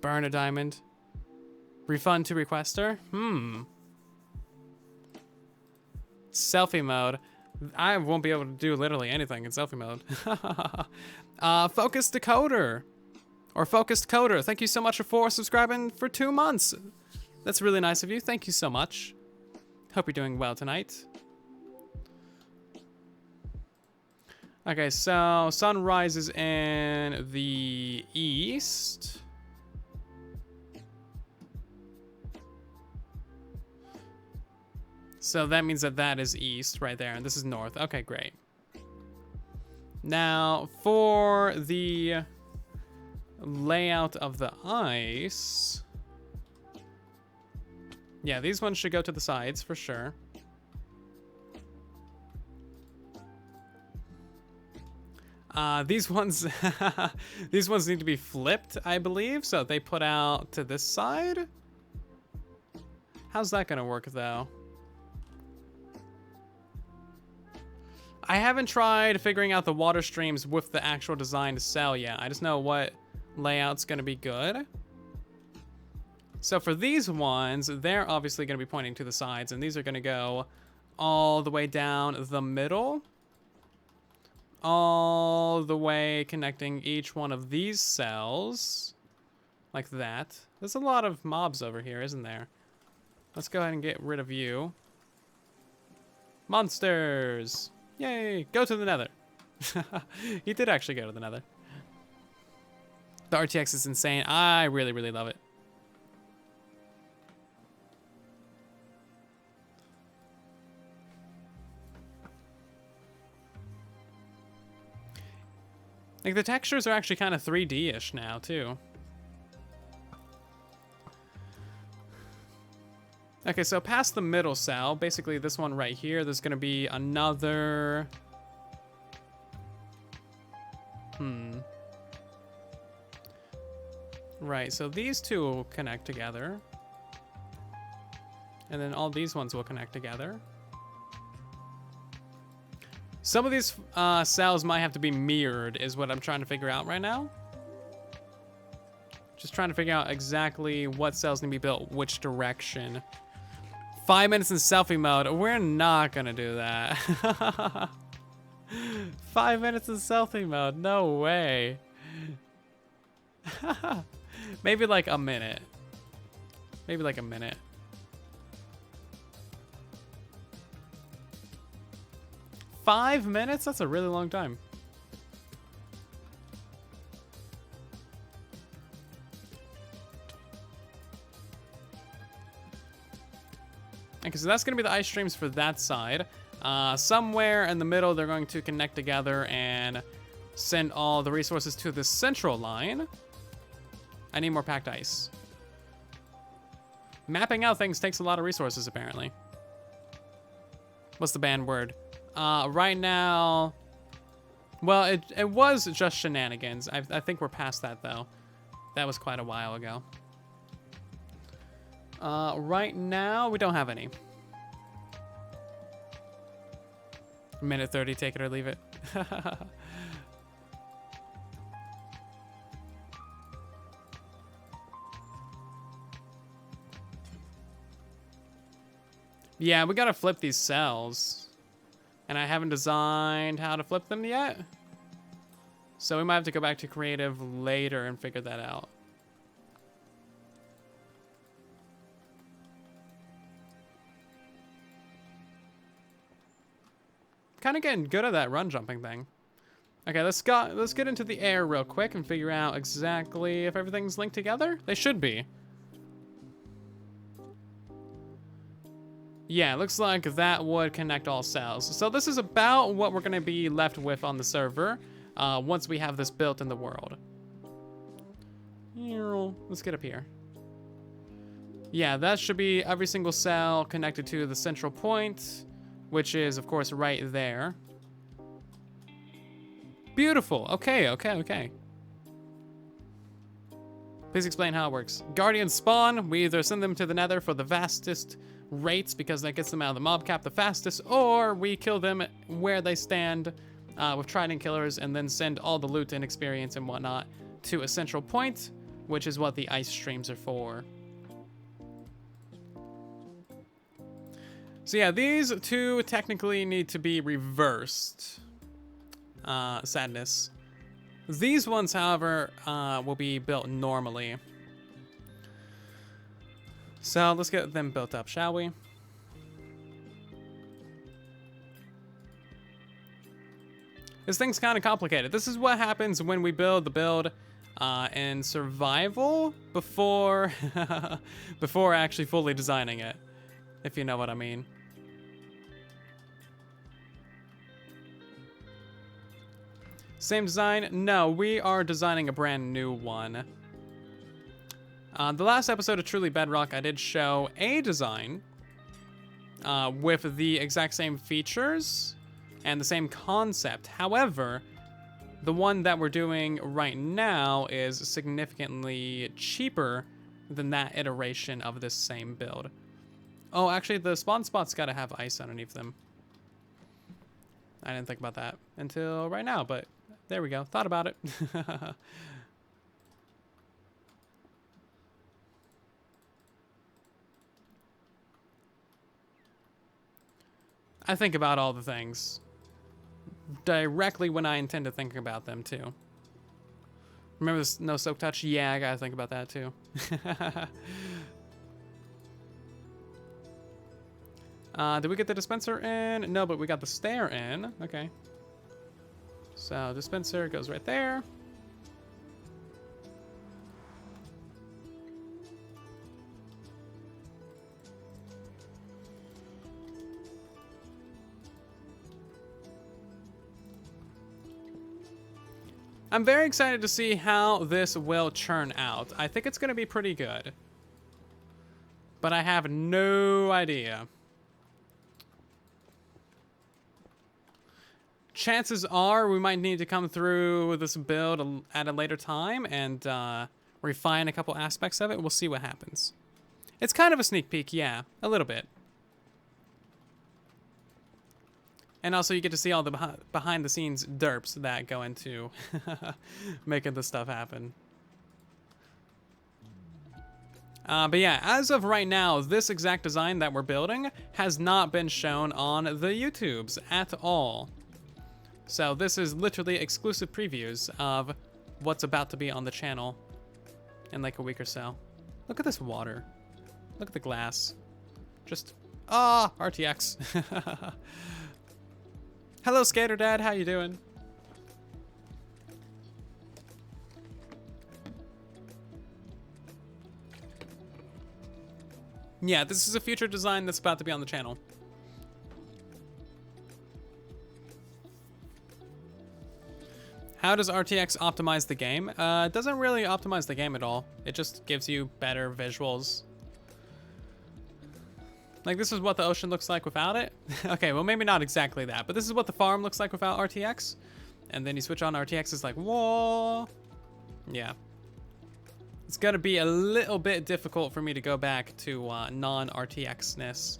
Burn a diamond. Refund to requester? Selfie mode. I won't be able to do literally anything in selfie mode. Focused Decoder. Or Focused Coder. Thank you so much for subscribing for 2 months. That's really nice of you. Thank you so much. Hope you're doing well tonight. Okay, so sun rises in the east. So that means that that is east right there, and this is north. Okay, great. Now, for the layout of the ice... Yeah, these ones should go to the sides for sure. These ones, these ones need to be flipped, I believe. So they put out to this side. How's that gonna work though? I haven't tried figuring out the water streams with the actual design to sell yet. I just know what layout's gonna be good. So for these ones, they're obviously gonna be pointing to the sides, and these are gonna go all the way down the middle. All the way connecting each one of these cells. Like that. There's a lot of mobs over here, isn't there? Let's go ahead and get rid of you. Monsters! Yay! Go to the nether. He did actually go to the nether. The RTX is insane. I really, really love it. Like, the textures are actually kind of 3D-ish now, too. Okay, so past the middle cell, basically this one right here, there's going to be another... Right, so these two will connect together. And then all these ones will connect together. Some of these cells might have to be mirrored, is what I'm trying to figure out right now. Just trying to figure out exactly what cells need to be built, which direction. 5 minutes in selfie mode. We're not gonna do that. 5 minutes in selfie mode. No way. Maybe like a minute. Maybe like a minute. Five minutes? That's a really long time. Okay, so that's going to be the ice streams for that side. Somewhere in the middle, they're going to connect together and send all the resources to the central line. I need more packed ice. Mapping out things takes a lot of resources, apparently. What's the banned word? Right now... Well, it was just shenanigans. I think we're past that, though. That was quite a while ago. Right now, we don't have any. Minute 30, take it or leave it. Yeah, we gotta flip these cells. And I haven't designed how to flip them yet. So we might have to go back to creative later and figure that out. Kind of getting good at that run jumping thing. Okay, let's get into the air real quick and figure out exactly if everything's linked together. They should be. Yeah, looks like that would connect all cells. So this is about what we're going to be left with on the server once we have this built in the world. Let's get up here. Yeah, that should be every single cell connected to the central point, which is, of course, right there. Beautiful. Okay, okay, okay. Please explain how it works. Guardians spawn. We either send them to the nether for the vastest rates because that gets them out of the mob cap the fastest, or we kill them where they stand with trident killers and then send all the loot and experience and whatnot to a central point, which is what the ice streams are for. So yeah, these two technically need to be reversed. Sadness. These ones, however, will be built normally. So let's get them built up, shall we? This thing's kind of complicated. This is what happens when we build the build in survival before before actually fully designing it, if you know what I mean. Same design? No, we are designing a brand new one. The last episode of Truly Bedrock, I did show a design with the exact same features and the same concept. However, the one that we're doing right now is significantly cheaper than that iteration of this same build. Oh, actually, the spawn spot's got to have ice underneath them. I didn't think about that until right now, but there we go. Thought about it. I think about all the things directly when I intend to think about them, too. Remember this no soak touch? Yeah, I gotta think about that, too. Did we get the dispenser in? No, but we got the stair in. Okay. So dispenser goes right there. I'm very excited to see how this will churn out. I think it's going to be pretty good. but I have no idea. Chances are we might need to come through this build at a later time and refine a couple aspects of it. We'll see what happens. It's kind of a sneak peek, yeah, a little bit. And also you get to see all the behind the scenes derps that go into making this stuff happen. But yeah, as of right now, this exact design that we're building has not been shown on the YouTubes at all. So this is literally exclusive previews of what's about to be on the channel in like a week or so. Look at this water. Look at the glass. Just, RTX. Hello, Skater Dad. How you doing? Yeah, this is a future design that's about to be on the channel. How does RTX optimize the game? It doesn't really optimize the game at all. It just gives you better visuals. Like, this is what the ocean looks like without it. Okay, well, maybe not exactly that, but this is what the farm looks like without RTX. And then you switch on RTX, it's like, whoa. Yeah. It's gonna be a little bit difficult for me to go back to non-RTX-ness.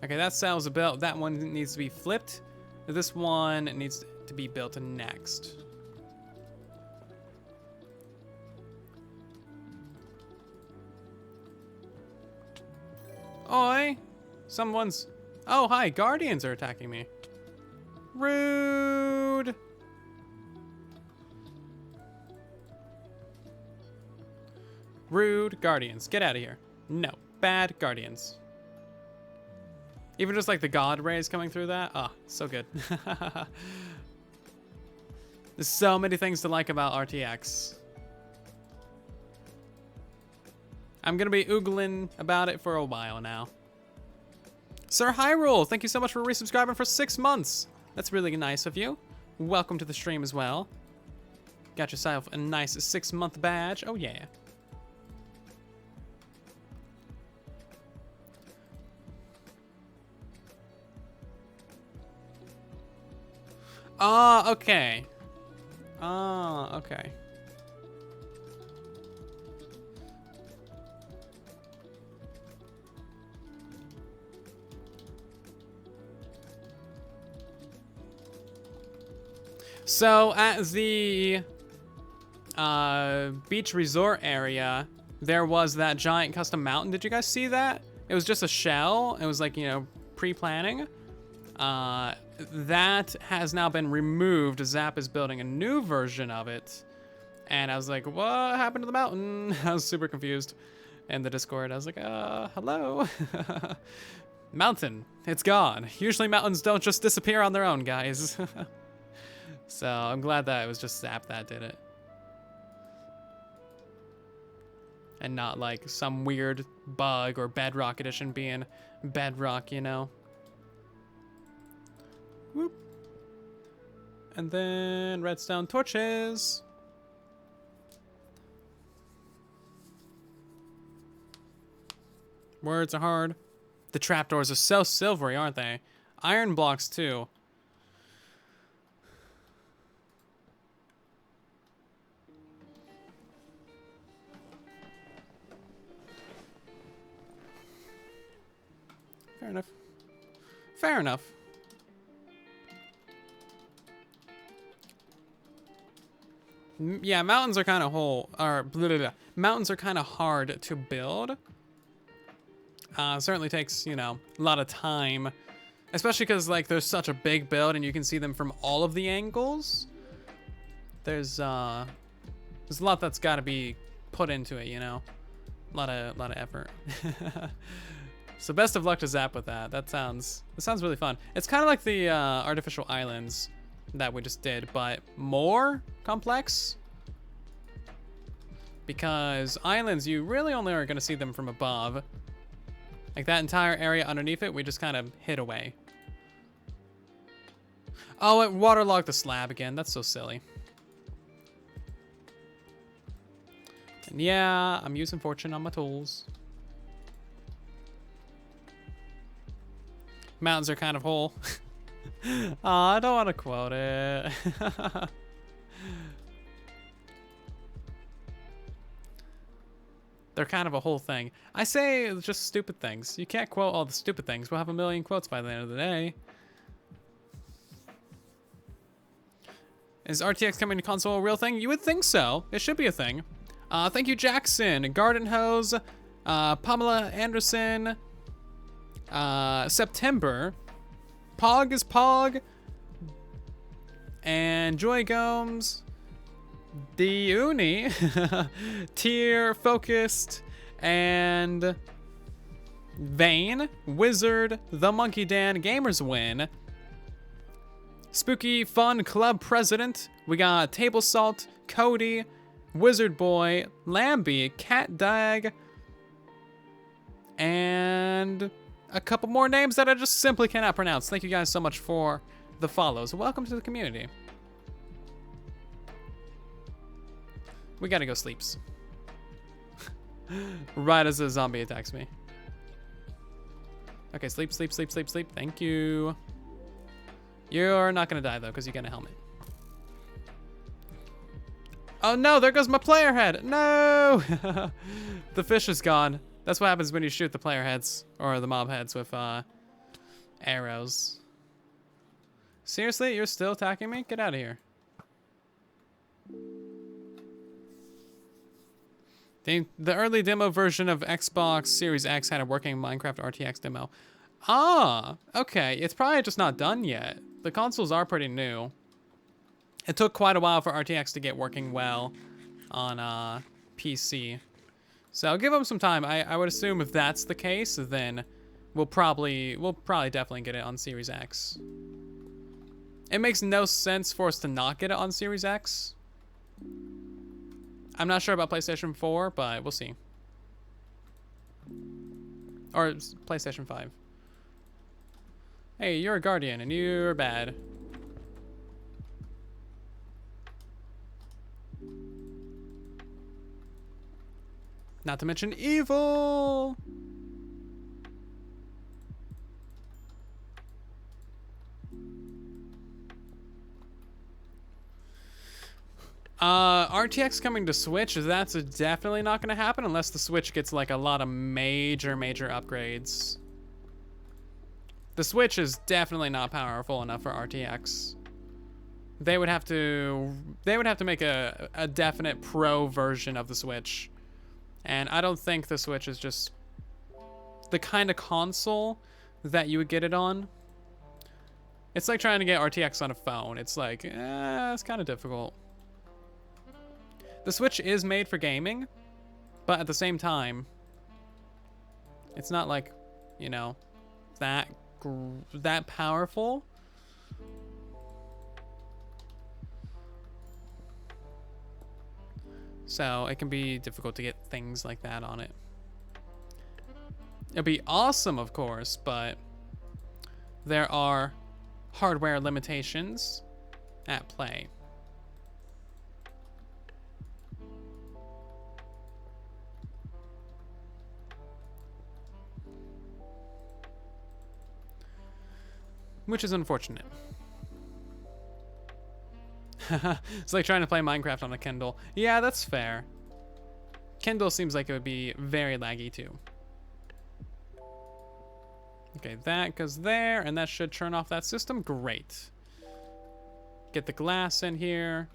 Okay, that cell's built. That one needs to be flipped. This one needs to be built next. Oi! Someone's... Oh, hi, guardians are attacking me. Rude! Rude guardians. Get out of here. No. Bad guardians. Even just like the god rays coming through that. Oh, so good. There's so many things to like about RTX. I'm going to be oogling about it for a while now. Sir Hyrule, thank you so much for resubscribing for 6 months. That's really nice of you. Welcome to the stream as well. Got yourself a nice 6-month badge. Oh, yeah. Ah, okay. Ah, okay. So at the beach resort area, there was that giant custom mountain. Did you guys see that? It was just a shell. It was like, you know, pre-planning. That has now been removed. Zap is building a new version of it. And I was like, what happened to the mountain? I was super confused. In the Discord, I was like, hello? Mountain, it's gone. Usually mountains don't just disappear on their own, guys. So I'm glad that it was just Zap that did it. And not like some weird bug or Bedrock edition being Bedrock, you know? Whoop. And then redstone torches. Words are hard. The trapdoors are so silvery, aren't they? Iron blocks too. Fair enough. Fair enough. Yeah, mountains are kind of mountains are kind of hard to build. Certainly takes, you know, a lot of time, especially because like there's such a big build and you can see them from all of the angles. There's a lot that's got to be put into it, you know, a lot of effort. So best of luck to Zap with that. That sounds really fun. It's kind of like the artificial islands that we just did, but more complex. Because islands, you really only are going to see them from above. Like that entire area underneath it, we just kind of hid away. Oh, it waterlogged the slab again. That's so silly. And yeah, I'm using fortune on my tools. Mountains are kind of whole. Aw, I don't want to quote it. They're kind of a whole thing. I say just stupid things. You can't quote all the stupid things. We'll have a million quotes by the end of the day. Is RTX coming to console a real thing? You would think so. It should be a thing. Thank you, Jackson, Garden Hose, Pamela Anderson, September, Pog is Pog, and Joy Gomes, The Uni, Tier Focused, and Vane, Wizard, The Monkey Dan, Gamers Win, Spooky Fun Club President. We got Table Salt, Cody, Wizard Boy, Lambie, Cat Dag, and a couple more names that I just simply cannot pronounce. Thank you guys so much for the follows. Welcome to the community. We gotta go sleeps. Right as a zombie attacks me. Okay, sleep, sleep, sleep, sleep, sleep. Thank you. You're not gonna die though, because you get a helmet. Oh no, there goes my player head. No! The fish is gone. That's what happens when you shoot the player heads, or the mob heads with arrows. Seriously, you're still attacking me? Get out of here. The early demo version of Xbox Series X had a working Minecraft RTX demo. Ah, okay. It's probably just not done yet. The consoles are pretty new. It took quite a while for RTX to get working well on PC. So I'll give them some time. I would assume if that's the case, then we'll probably definitely get it on Series X. It makes no sense for us to not get it on Series X. I'm not sure about PlayStation 4, but we'll see. Or PlayStation 5. Hey, you're a guardian and you're bad. Not to mention evil. RTX coming to Switch, that's definitely not going to happen unless the Switch gets like a lot of major upgrades. The Switch is definitely not powerful enough for RTX. They would have to make a definite pro version of the Switch. And I don't think the Switch is just the kind of console that you would get it on. It's like trying to get RTX on a phone. It's like, it's kind of difficult. The Switch is made for gaming, but at the same time, it's not like, you know, that powerful. So it can be difficult to get things like that on it. It'd be awesome, of course, but there are hardware limitations at play. Which is unfortunate. It's like trying to play Minecraft on a Kindle. Yeah, that's fair. Kindle seems like it would be very laggy too. Okay, that goes there, and that should turn off that system. Great. Get the glass in here.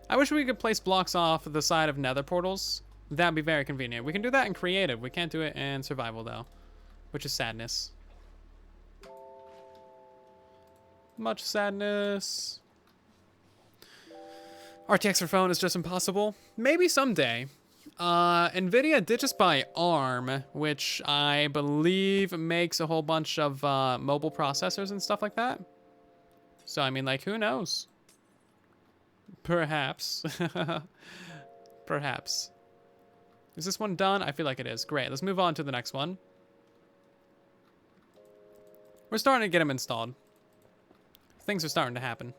I wish we could place blocks off the side of nether portals. That'd be very convenient. We can do that in creative. We can't do it in survival though, which is sadness. Much sadness. RTX for phone is just impossible. Maybe someday. Nvidia did just buy ARM, which I believe makes a whole bunch of mobile processors and stuff like that. So, I mean, like, who knows? Perhaps. Perhaps. Is this one done? I feel like it is. Great. Let's move on to the next one. We're starting to get them installed. Things are starting to happen.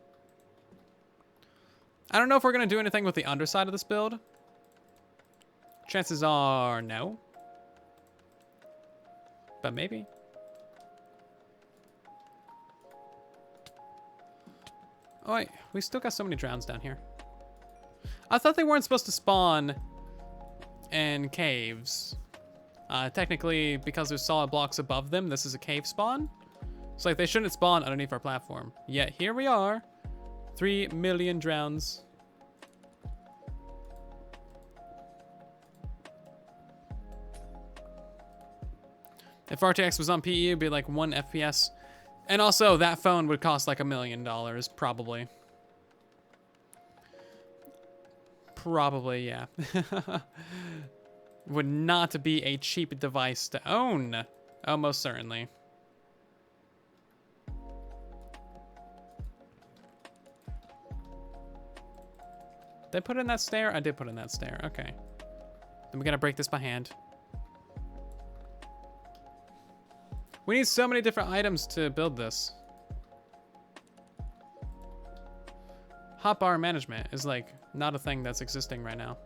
I don't know if we're going to do anything with the underside of this build. Chances are no. But maybe. Oh wait, we still got so many drowns down here. I thought they weren't supposed to spawn in caves. Technically, because there's solid blocks above them, this is a cave spawn. So like they shouldn't spawn underneath our platform. Yet here we are. 3 million drowns. If RTX was on PE, it'd be like 1 FPS. And also, that phone would cost like $1 million, probably. Probably, yeah. Would not be a cheap device to own. Almost certainly. Did I put in that stair? I did put in that stair. Okay. Then we gotta break this by hand. We need so many different items to build this. Hotbar management is like not a thing that's existing right now.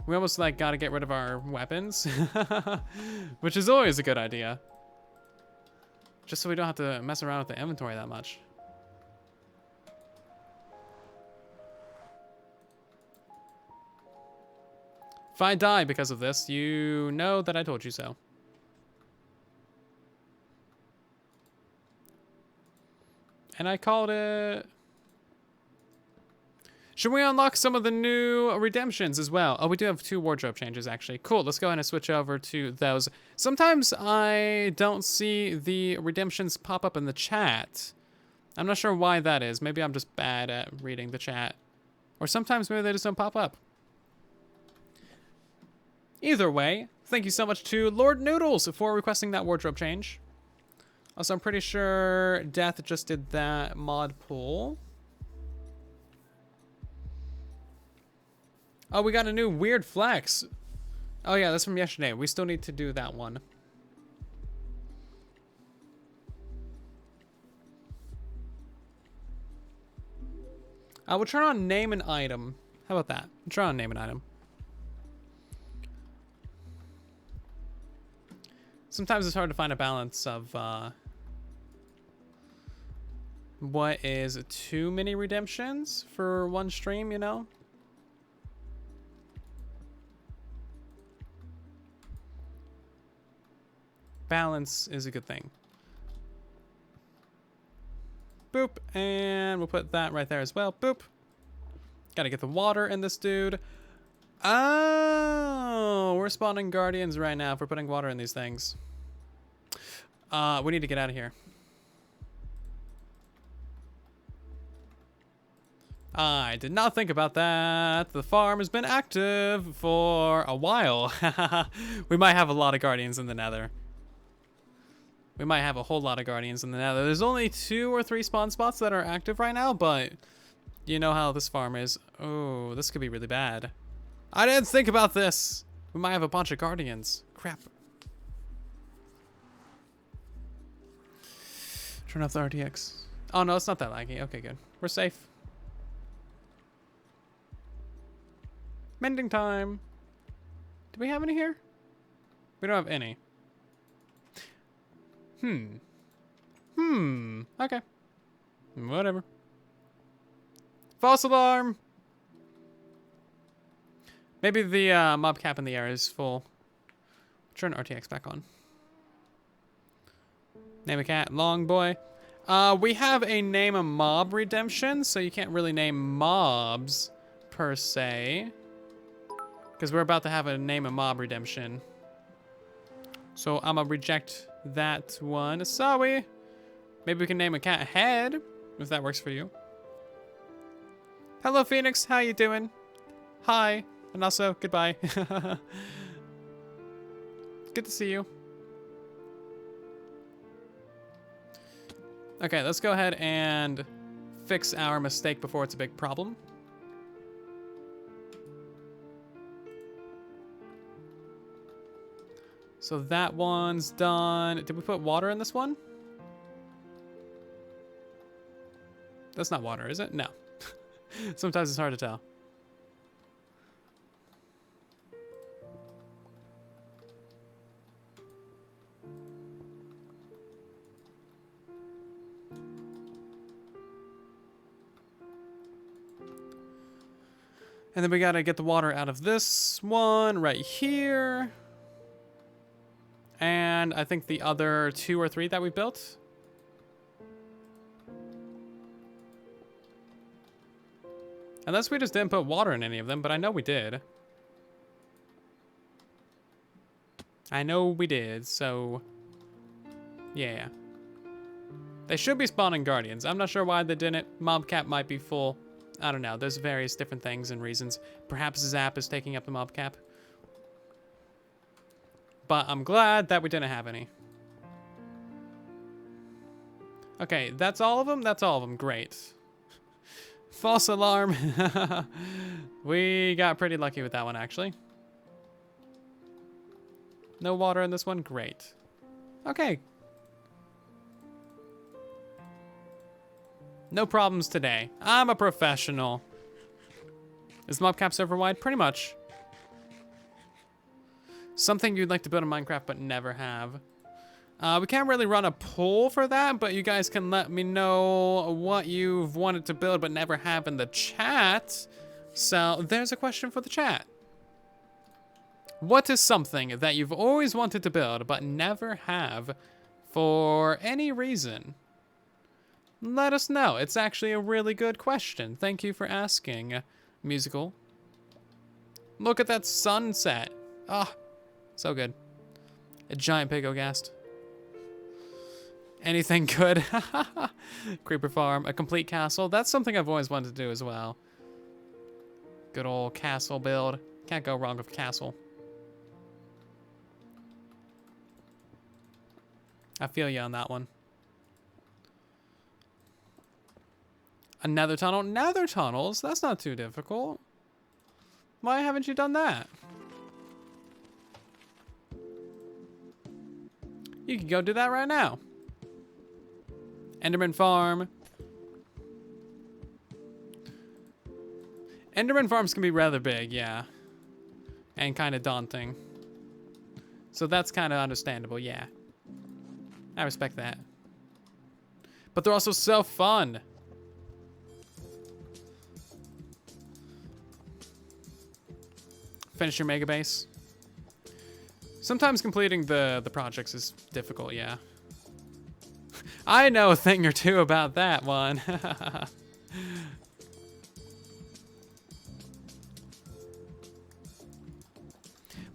We almost like gotta get rid of our weapons, which is always a good idea. Just so we don't have to mess around with the inventory that much. If I die because of this, you know that I told you so. And I called it... Should we unlock some of the new redemptions as well? Oh, we do have 2 wardrobe changes, actually. Cool, let's go ahead and switch over to those. Sometimes I don't see the redemptions pop up in the chat. I'm not sure why that is. Maybe I'm just bad at reading the chat. Or sometimes maybe they just don't pop up. Either way, thank you so much to Lord Noodles for requesting that wardrobe change. Also, I'm pretty sure Death just did that mod pull. Oh, we got a new weird flex. Oh yeah, that's from yesterday. We still need to do that one. We'll turn on name an item. How about that? We'll turn on name an item. Sometimes it's hard to find a balance of what is too many redemptions for one stream, you know? Balance is a good thing. Boop, and we'll put that right there as well. Boop. Gotta get the water in this dude. Oh, we're spawning guardians right now if we're putting water in these things. We need to get out of here. I did not think about that. The farm has been active for a while. We might have a lot of guardians in the nether. We might have a whole lot of guardians in the nether. There's only 2 or 3 spawn spots that are active right now, but you know how this farm is. Oh, this could be really bad. I didn't think about this. We might have a bunch of guardians. Crap. Turn off the RTX. Oh no, it's not that laggy. Okay, good. We're safe. Mending time. Do we have any here? We don't have any. Okay. Whatever. False alarm. Maybe the mob cap in the air is full. Turn RTX back on. Name a cat. Long boy. We have a name a mob redemption, so you can't really name mobs per se. Because we're about to have a name a mob redemption. So I'm gonna reject that one. Sorry. Maybe we can name a cat Head, if that works for you. Hello, Phoenix. How you doing? Hi. And also, goodbye. Good to see you. Okay, let's go ahead and fix our mistake before it's a big problem. So that one's done. Did we put water in this one? That's not water, is it? No. Sometimes it's hard to tell. And then we gotta get the water out of this one right here. And I think the other 2 or 3 that we built. Unless we just didn't put water in any of them, but I know we did. I know we did, so... yeah. They should be spawning guardians. I'm not sure why they didn't. Mob cap might be full. I don't know. There's various different things and reasons. Perhaps Zap is taking up the mob cap. But I'm glad that we didn't have any. Okay, that's all of them? That's all of them. Great. False alarm. We got pretty lucky with that one, actually. No water in this one? Great. Okay. No problems today. I'm a professional. Is mob cap server wide? Pretty much. Something you'd like to build in Minecraft but never have. We can't really run a poll for that, but you guys can let me know what you've wanted to build but never have in the chat. So there's a question for the chat. What is something that you've always wanted to build but never have for any reason? Let us know. It's actually a really good question. Thank you for asking, Musical. Look at that sunset. Ah, so good. A giant Pickaxe. Anything good? Creeper farm, a complete castle. That's something I've always wanted to do as well. Good old castle build. Can't go wrong with castle. I feel you on that one. Another tunnel? Nether tunnels? That's not too difficult. Why haven't you done that? You can go do that right now. Enderman Farm. Enderman Farms can be rather big, yeah. And kind of daunting. So that's kind of understandable, yeah. I respect that. But they're also so fun. Finish your mega base. Sometimes completing the projects is difficult, yeah. I know a thing or two about that one.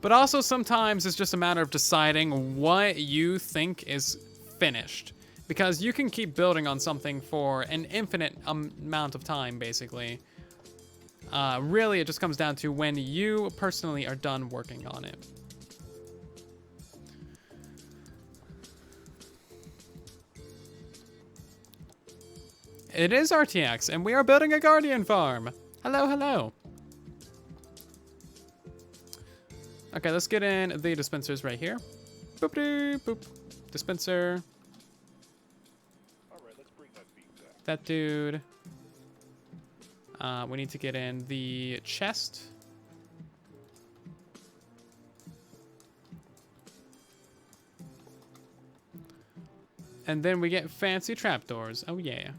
But also sometimes it's just a matter of deciding what you think is finished. Because you can keep building on something for an infinite amount of time, basically. Really, it just comes down to when you personally are done working on it. It is RTX, and we are building a guardian farm. Hello, hello. Okay, let's get in the dispensers right here. Boop, boop, boop. Dispenser. All right, let's bring that beat back. That dude. We need to get in the chest. And then we get fancy trapdoors. Oh, yeah.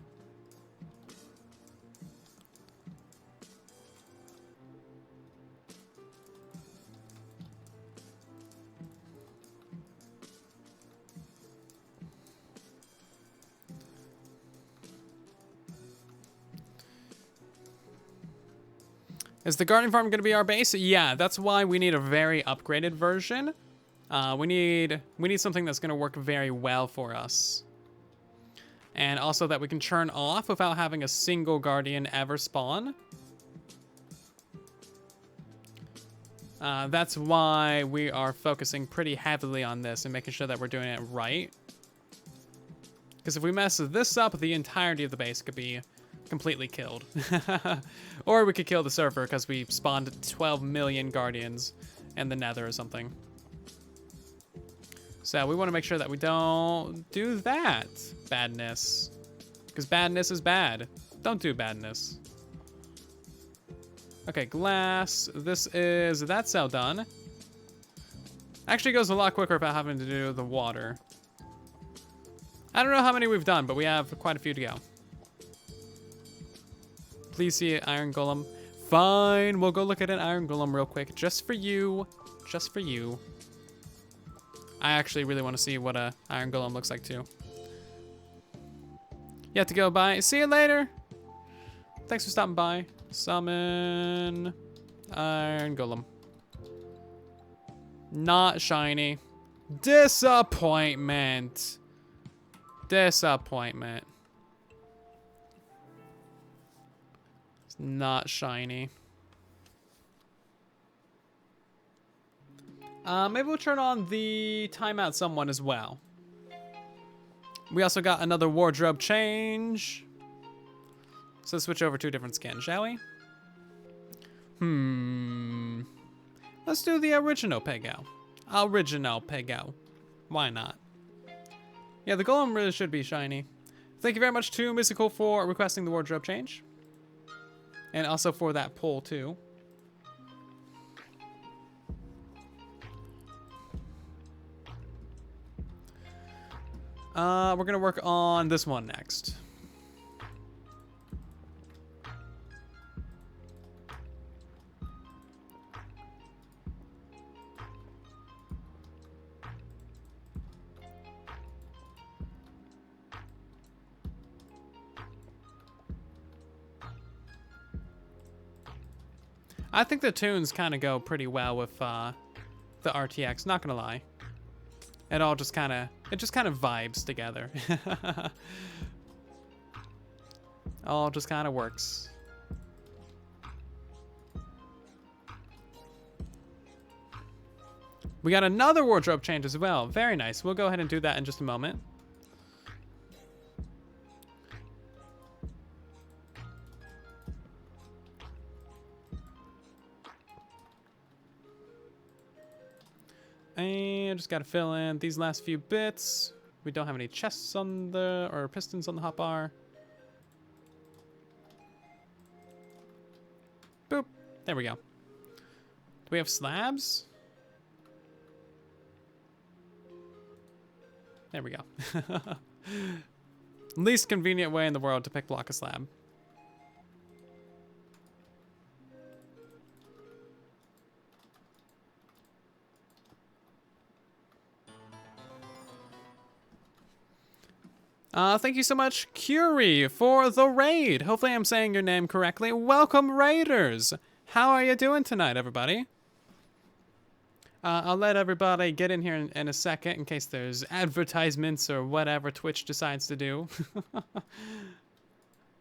Is the garden farm going to be our base? Yeah, that's why we need a very upgraded version. We need something that's going to work very well for us. And also that we can turn off without having a single guardian ever spawn. That's why we are focusing pretty heavily on this and making sure that we're doing it right. Because if we mess this up, the entirety of the base could be completely killed. Or we could kill the server because we spawned 12 million guardians in the nether or something. So we want to make sure that we don't do that badness. Because badness is bad. Don't do badness. Okay, glass. This is that cell done. Actually goes a lot quicker without having to do the water. I don't know how many we've done, but we have quite a few to go. Please see iron golem. Fine, we'll go look at an iron golem real quick. Just for you. Just for you. I actually really want to see what a iron golem looks like too. You have to go by. See you later. Thanks for stopping by. Summon iron golem. Not shiny. Disappointment. Disappointment. It's not shiny. Maybe we'll turn on the timeout someone as well. We also got another wardrobe change. So switch over to a different skin, shall we? Let's do the original Pego. Original Pego. Why not? Yeah, the golem really should be shiny. Thank you very much to Mystical for requesting the wardrobe change. And also for that poll too. We're gonna work on this one next. I think the tunes kind of go pretty well with the RTX, not gonna lie. It all just kind of, vibes together. All just kind of works. We got another wardrobe change as well. Very nice. We'll go ahead and do that in just a moment. And just gotta fill in these last few bits. We don't have any chests on the, or pistons on the hotbar. Boop. There we go. Do we have slabs? There we go. Least convenient way in the world to pick block a slab. Thank you so much, Curie, for the raid. Hopefully I'm saying your name correctly. Welcome, Raiders. How are you doing tonight, everybody? I'll let everybody get in here in a second in case there's advertisements or whatever Twitch decides to do.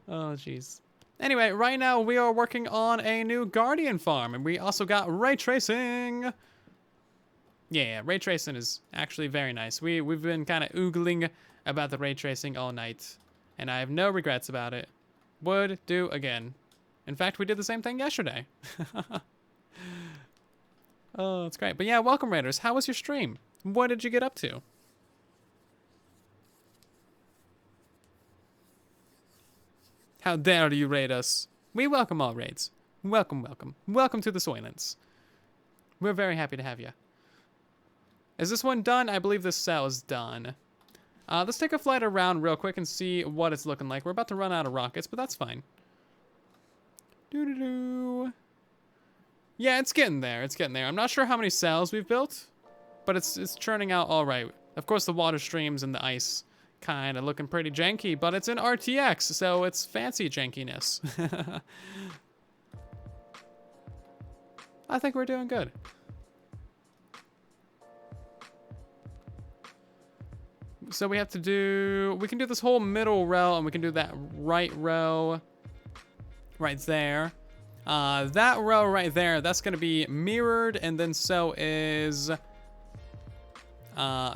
Oh, jeez. Anyway, right now we are working on a new Guardian farm, and we also got ray tracing. Yeah, ray tracing is actually very nice. We've been kind of oogling about the ray tracing all night, and I have no regrets about it. Would do again. In fact, we did the same thing yesterday. Oh, that's great. But yeah, welcome, Raiders. How was your stream? What did you get up to? How dare you raid us? We welcome all raids. Welcome, welcome. Welcome to the Soylents. We're very happy to have you. Is this one done? I believe this cell is done. Let's take a flight around real quick and see what it's looking like. We're about to run out of rockets, but that's fine. Doo-doo-doo. Yeah, it's getting there. It's getting there. I'm not sure how many cells we've built, but it's churning out all right. Of course, the water streams and the ice kind of looking pretty janky, but it's in RTX, so it's fancy jankiness. I think we're doing good. So we have to do, we can do this whole middle row, and we can do that right row right there. That row right there, that's going to be mirrored, and then so is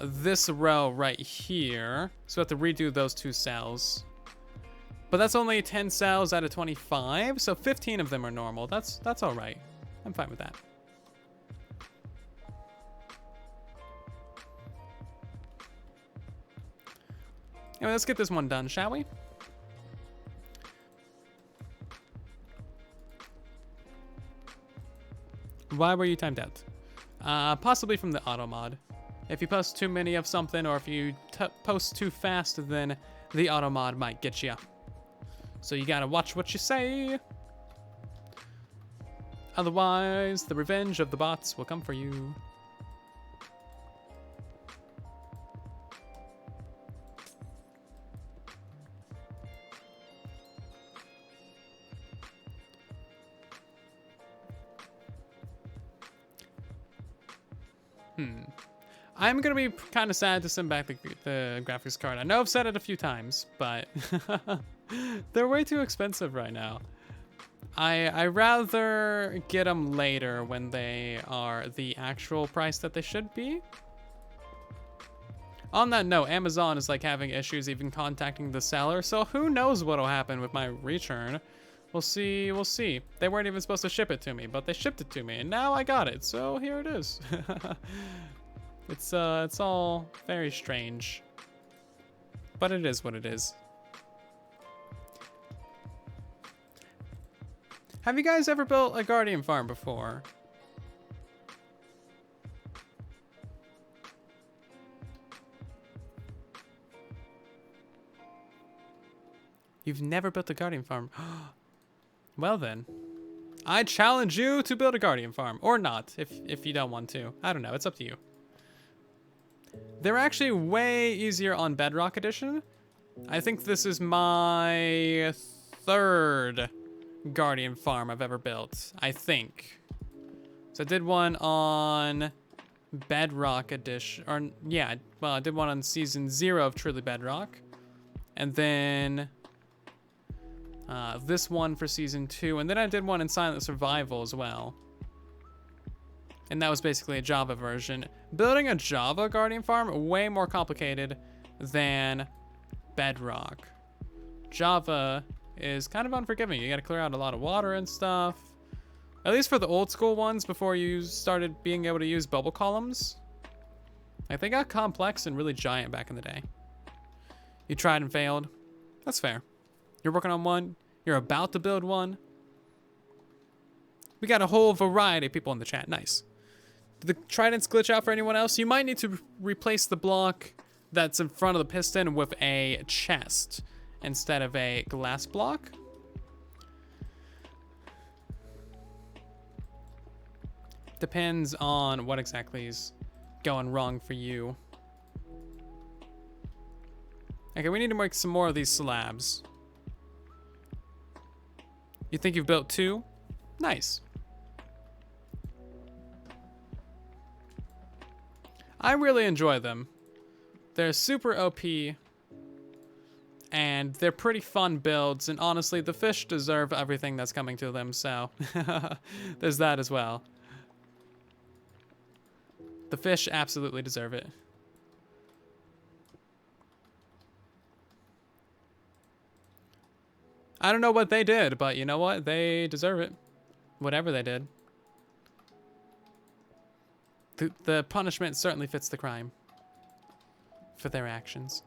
this row right here. So we have to redo those two cells. But that's only 10 cells out of 25, so 15 of them are normal. That's all right. I'm fine with that. Anyway, let's get this one done, shall we? Why were you timed out? Possibly from the auto mod. If you post too many of something, or if you post too fast, then the auto mod might get you. So you gotta watch what you say. Otherwise, the revenge of the bots will come for you. I'm gonna be kind of sad to send back the graphics card. I know I've said it a few times, but they're way too expensive right now. I rather get them later when they are the actual price that they should be. On that note, Amazon is like having issues even contacting the seller, so who knows what'll happen with my return. We'll see, we'll see. They weren't even supposed to ship it to me, but they shipped it to me, and now I got it, so here it is. It's all very strange, but it is what it is. Have you guys ever built a Guardian farm before? You've never built a Guardian farm. Well then, I challenge you to build a Guardian farm, or not, if you don't want to. I don't know, it's up to you. They're actually way easier on Bedrock Edition. I think this is my 3rd Guardian farm I've ever built, I think. So I did one on Bedrock Edition, or yeah, well, I did one on Season 0 of Truly Bedrock. And then this one for Season 2, and then I did one in Silent Survival as well. And that was basically a Java version. Building a Java Guardian farm, way more complicated than Bedrock. Java is kind of unforgiving. You gotta clear out a lot of water and stuff. At least for the old school ones before you started being able to use bubble columns. Like, they got complex and really giant back in the day. You tried and failed. That's fair. You're working on one. You're about to build one. We got a whole variety of people in the chat. Nice. Did the tridents glitch out for anyone else? You might need to replace the block that's in front of the piston with a chest instead of a glass block. Depends on what exactly is going wrong for you. Okay, we need to make some more of these slabs. You think you've built 2? Nice. I really enjoy them. They're super OP, and they're pretty fun builds, and honestly, the fish deserve everything that's coming to them, so there's that as well. The fish absolutely deserve it. I don't know what they did, but you know what? They deserve it. Whatever they did. The punishment certainly fits the crime for their actions.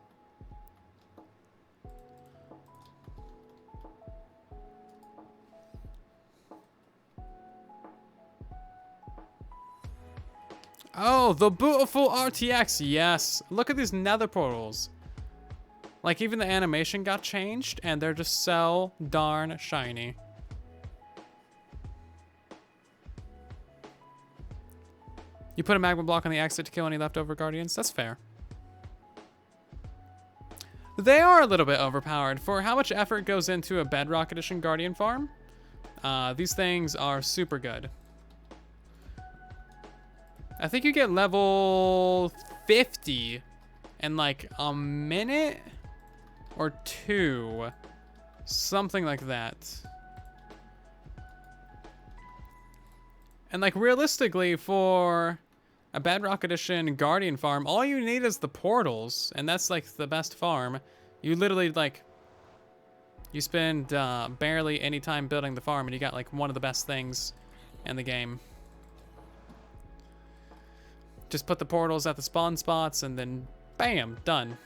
Oh, the beautiful RTX. Yes. Look at these nether portals. Like, even the animation got changed, and they're just so darn shiny. You put a magma block on the exit to kill any leftover guardians? That's fair. They are a little bit overpowered. For how much effort goes into a Bedrock Edition Guardian farm, these things are super good. I think you get level 50 in like a minute or 2. Something like that. And like realistically, for a Bedrock Edition Guardian farm, all you need is the portals, and that's like the best farm. You literally like, you spend barely any time building the farm, and you got like one of the best things in the game. Just put the portals at the spawn spots, and then bam, done.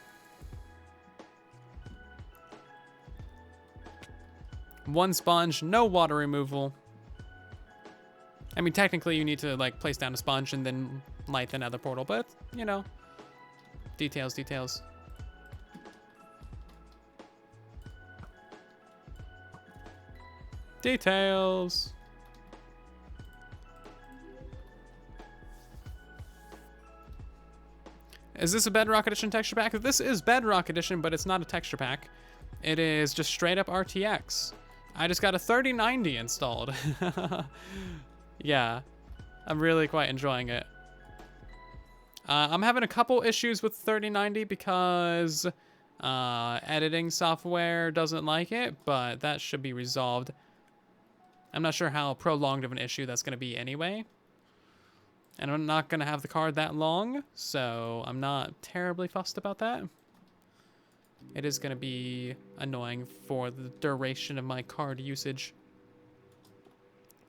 One sponge, no water removal. I mean, technically you need to like place down a sponge and then light the nether portal, but you know, details, details. Details. Is this a Bedrock Edition texture pack? This is Bedrock Edition, but it's not a texture pack. It is just straight up RTX. I just got a 3090 installed. Yeah, I'm really quite enjoying it. I'm having a couple issues with 3090 because editing software doesn't like it, but that should be resolved. I'm not sure how prolonged of an issue that's going to be anyway. And I'm not going to have the card that long, so I'm not terribly fussed about that. It is going to be annoying for the duration of my card usage.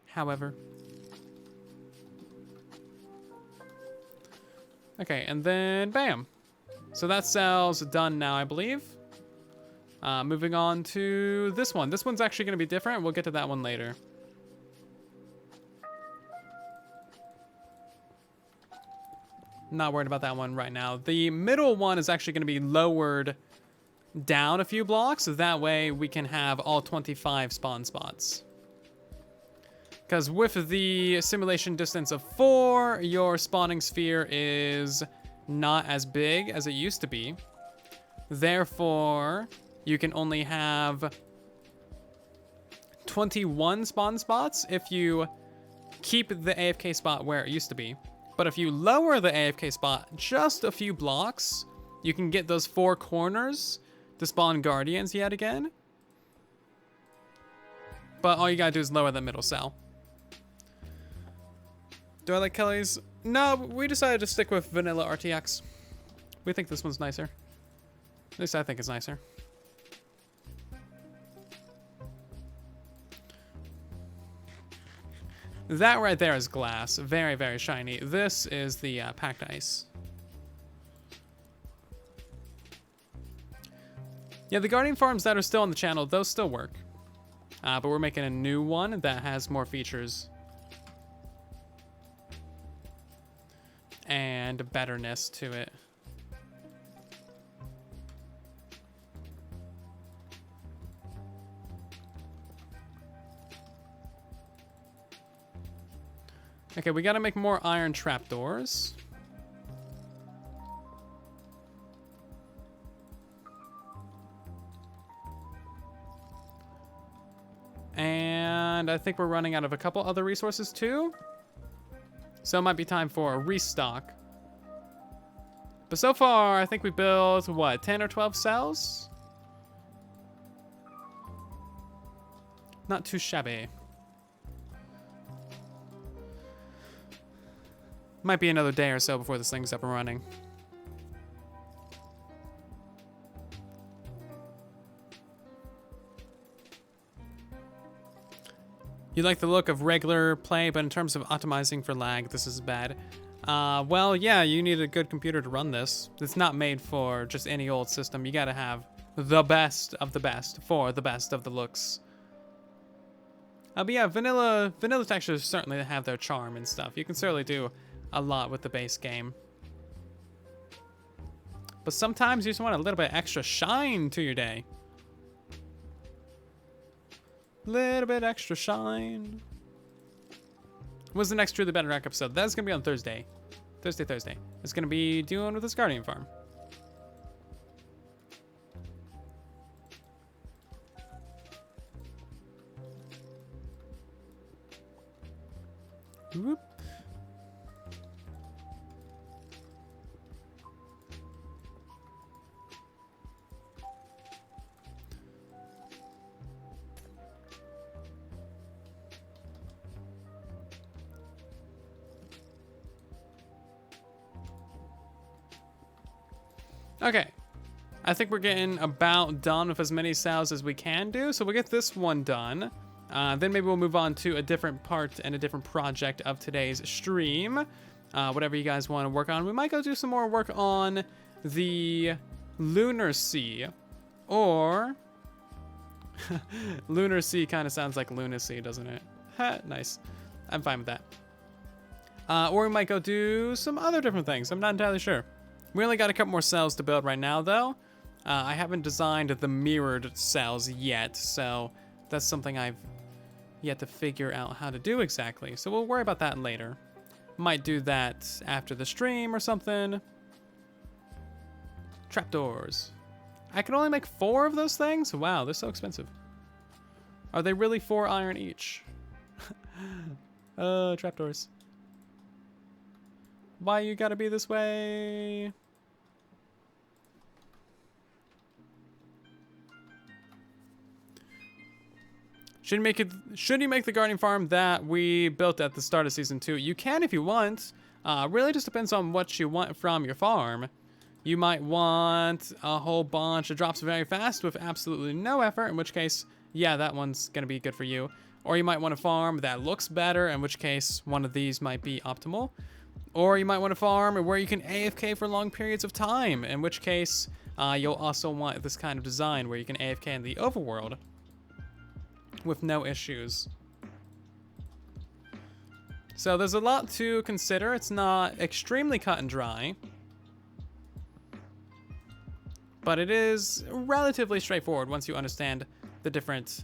However. Okay, and then bam. So that cell's done now, I believe. Moving on to this one. This one's actually going to be different. We'll get to that one later. Not worried about that one right now. The middle one is actually going to be lowered down a few blocks. So that way we can have all 25 spawn spots. Because with the simulation distance of 4, your spawning sphere is not as big as it used to be. Therefore, you can only have 21 spawn spots if you keep the AFK spot where it used to be. But if you lower the AFK spot just a few blocks, you can get those 4 corners to spawn guardians yet again. But all you gotta do is lower the middle cell. Do I like Kelly's? No, we decided to stick with vanilla RTX. We think this one's nicer. At least I think it's nicer. That right there is glass. Very, very shiny. This is the packed ice. Yeah, the Guardian farms that are still on the channel, those still work. But we're making a new one that has more features. And betterness to it. Okay, we gotta make more iron trapdoors. And I think we're running out of a couple other resources too. So it might be time for a restock. But so far, I think we built, what, 10 or 12 cells? Not too shabby. Might be another day or so before this thing's up and running. You like the look of regular play, but in terms of optimizing for lag, this is bad. Well, yeah, you need a good computer to run this. It's not made for just any old system. You gotta have the best of the best for the best of the looks. But yeah, vanilla textures certainly have their charm and stuff. You can certainly do a lot with the base game. But sometimes you just want a little bit extra shine to your day. Little bit extra shine. When's the next Truly Bedrock episode? That's gonna be on Thursday. Thursday. It's gonna be doing with this Guardian farm. Whoop. Okay, I think we're getting about done with as many cells as we can do, so we'll get this one done. Then maybe we'll move on to a different part and a different project of today's stream. Whatever you guys want to work on. We might go do some more work on the Lunar Sea, or Lunar Sea kind of sounds like lunacy, doesn't it? Ha, nice. I'm fine with that. Or we might go do some other different things. I'm not entirely sure. We only got a couple more cells to build right now, though. I haven't designed the mirrored cells yet, so that's something I've yet to figure out how to do exactly. So we'll worry about that later. Might do that after the stream or something. Trapdoors. I can only make 4 of those things? Wow, they're so expensive. Are they really 4 iron each? Trapdoors. Why you gotta be this way? Should you make the gardening farm that we built at the start of season 2? You can if you want. Really just depends on what you want from your farm. You might want a whole bunch of drops very fast with absolutely no effort, in which case, yeah, that one's gonna be good for you. Or you might want a farm that looks better, in which case one of these might be optimal. Or you might want a farm where you can AFK for long periods of time, in which case you'll also want this kind of design where you can AFK in the overworld with no issues. So there's a lot to consider. It's not extremely cut and dry, but it is relatively straightforward once you understand the different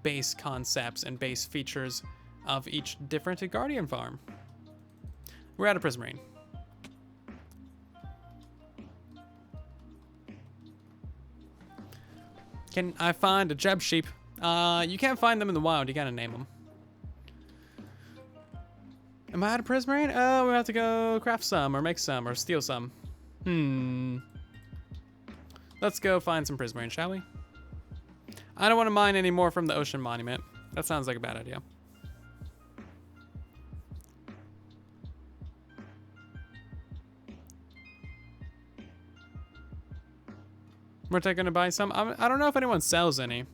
base concepts and base features of each different Guardian farm. We're out of Prismarine. Can I find a Jeb sheep? You can't find them in the wild. You gotta name them. Am I out of Prismarine? Oh, we have to go craft some or make some or steal some. Let's go find some Prismarine, shall we? I don't want to mine any more from the ocean monument. That sounds like a bad idea. We're taking to buy some. I don't know if anyone sells any.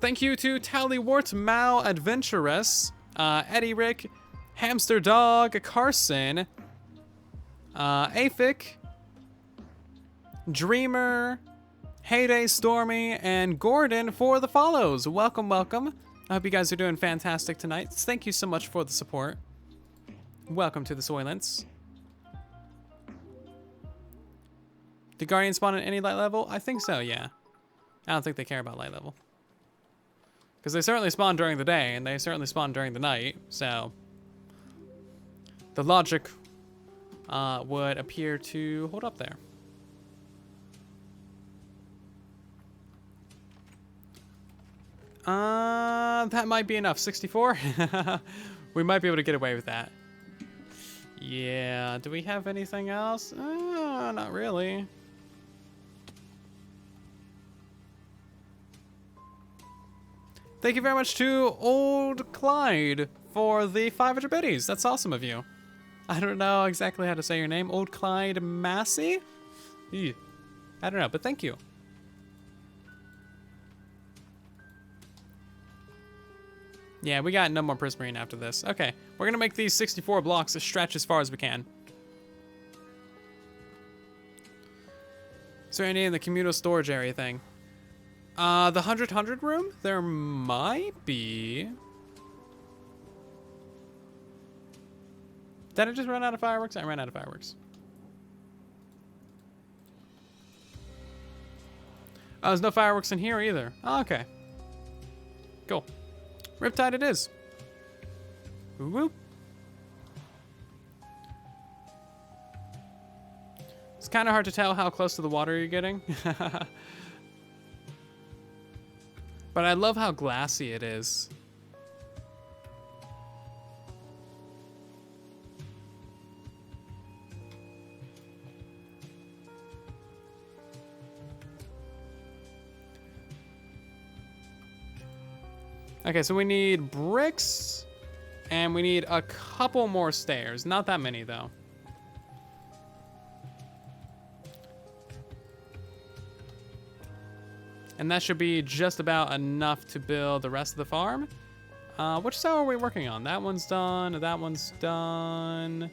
Thank you to Tallywart, Mal, Adventurous, Eddie Rick, Hamster Dog, Carson, Aphic, Dreamer, Heyday Stormy, and Gordon for the follows. Welcome, welcome. I hope you guys are doing fantastic tonight. Thank you so much for the support. Welcome to the Soylents. Did Guardian spawn at any light level? I think so, yeah. I don't think they care about light level. Because they certainly spawn during the day, and they certainly spawn during the night, so... the logic would appear to hold up there. That might be enough. 64? We might be able to get away with that. Yeah, do we have anything else? Not really. Thank you very much to Old Clyde for the 500 biddies. That's awesome of you. I don't know exactly how to say your name. Old Clyde Massey? Ew. I don't know, but thank you. Yeah, we got no more Prismarine after this. Okay, we're gonna make these 64 blocks stretch as far as we can. Is there any in the communal storage area thing? The 100 room? There might be. Did I just run out of fireworks? I ran out of fireworks. Oh, there's no fireworks in here either. Oh, okay. Cool. Riptide it is. Woo woo. It's kind of hard to tell how close to the water you're getting. But I love how glassy it is. Okay, so we need bricks, and we need a couple more stairs. Not that many, though. And that should be just about enough to build the rest of the farm. Which cell are we working on? That one's done. That one's done.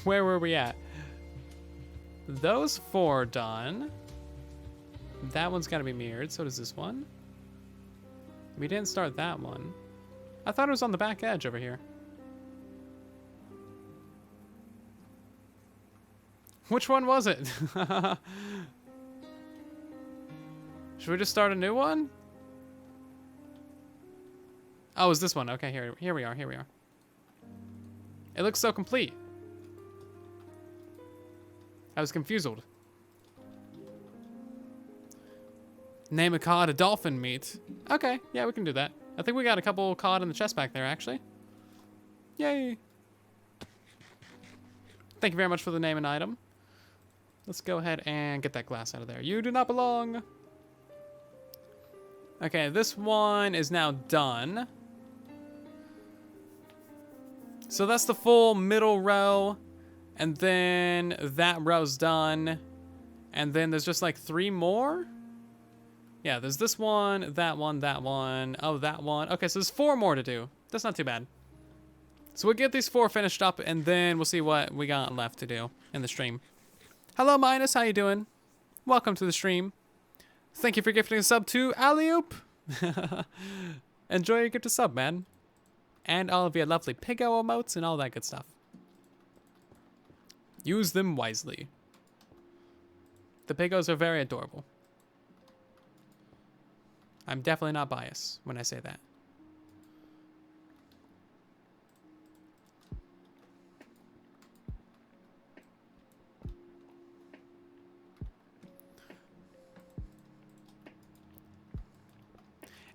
Where were we at? Those 4 are done. That one's got to be mirrored. So does this one. We didn't start that one. I thought it was on the back edge over here. Which one was it? Should we just start a new one? Oh, is this one? Okay, here we are. Here we are. It looks so complete. I was confused. Name a cod a dolphin meat. Okay, yeah, we can do that. I think we got a couple cod in the chest back there, actually. Yay. Thank you very much for the name and item. Let's go ahead and get that glass out of there. You do not belong. Okay, this one is now done. So that's the full middle row. And then that row's done. And then there's just like 3 more. Yeah, there's this one, that one, that one. Oh, that one. Okay, so there's 4 more to do. That's not too bad. So we'll get these 4 finished up, and then we'll see what we got left to do in the stream. Hello, Minus. How you doing? Welcome to the stream. Thank you for gifting a sub to Alley-oop. Enjoy your gift of sub, man. And all of your lovely Piggo emotes and all that good stuff. Use them wisely. The Piggos are very adorable. I'm definitely not biased when I say that.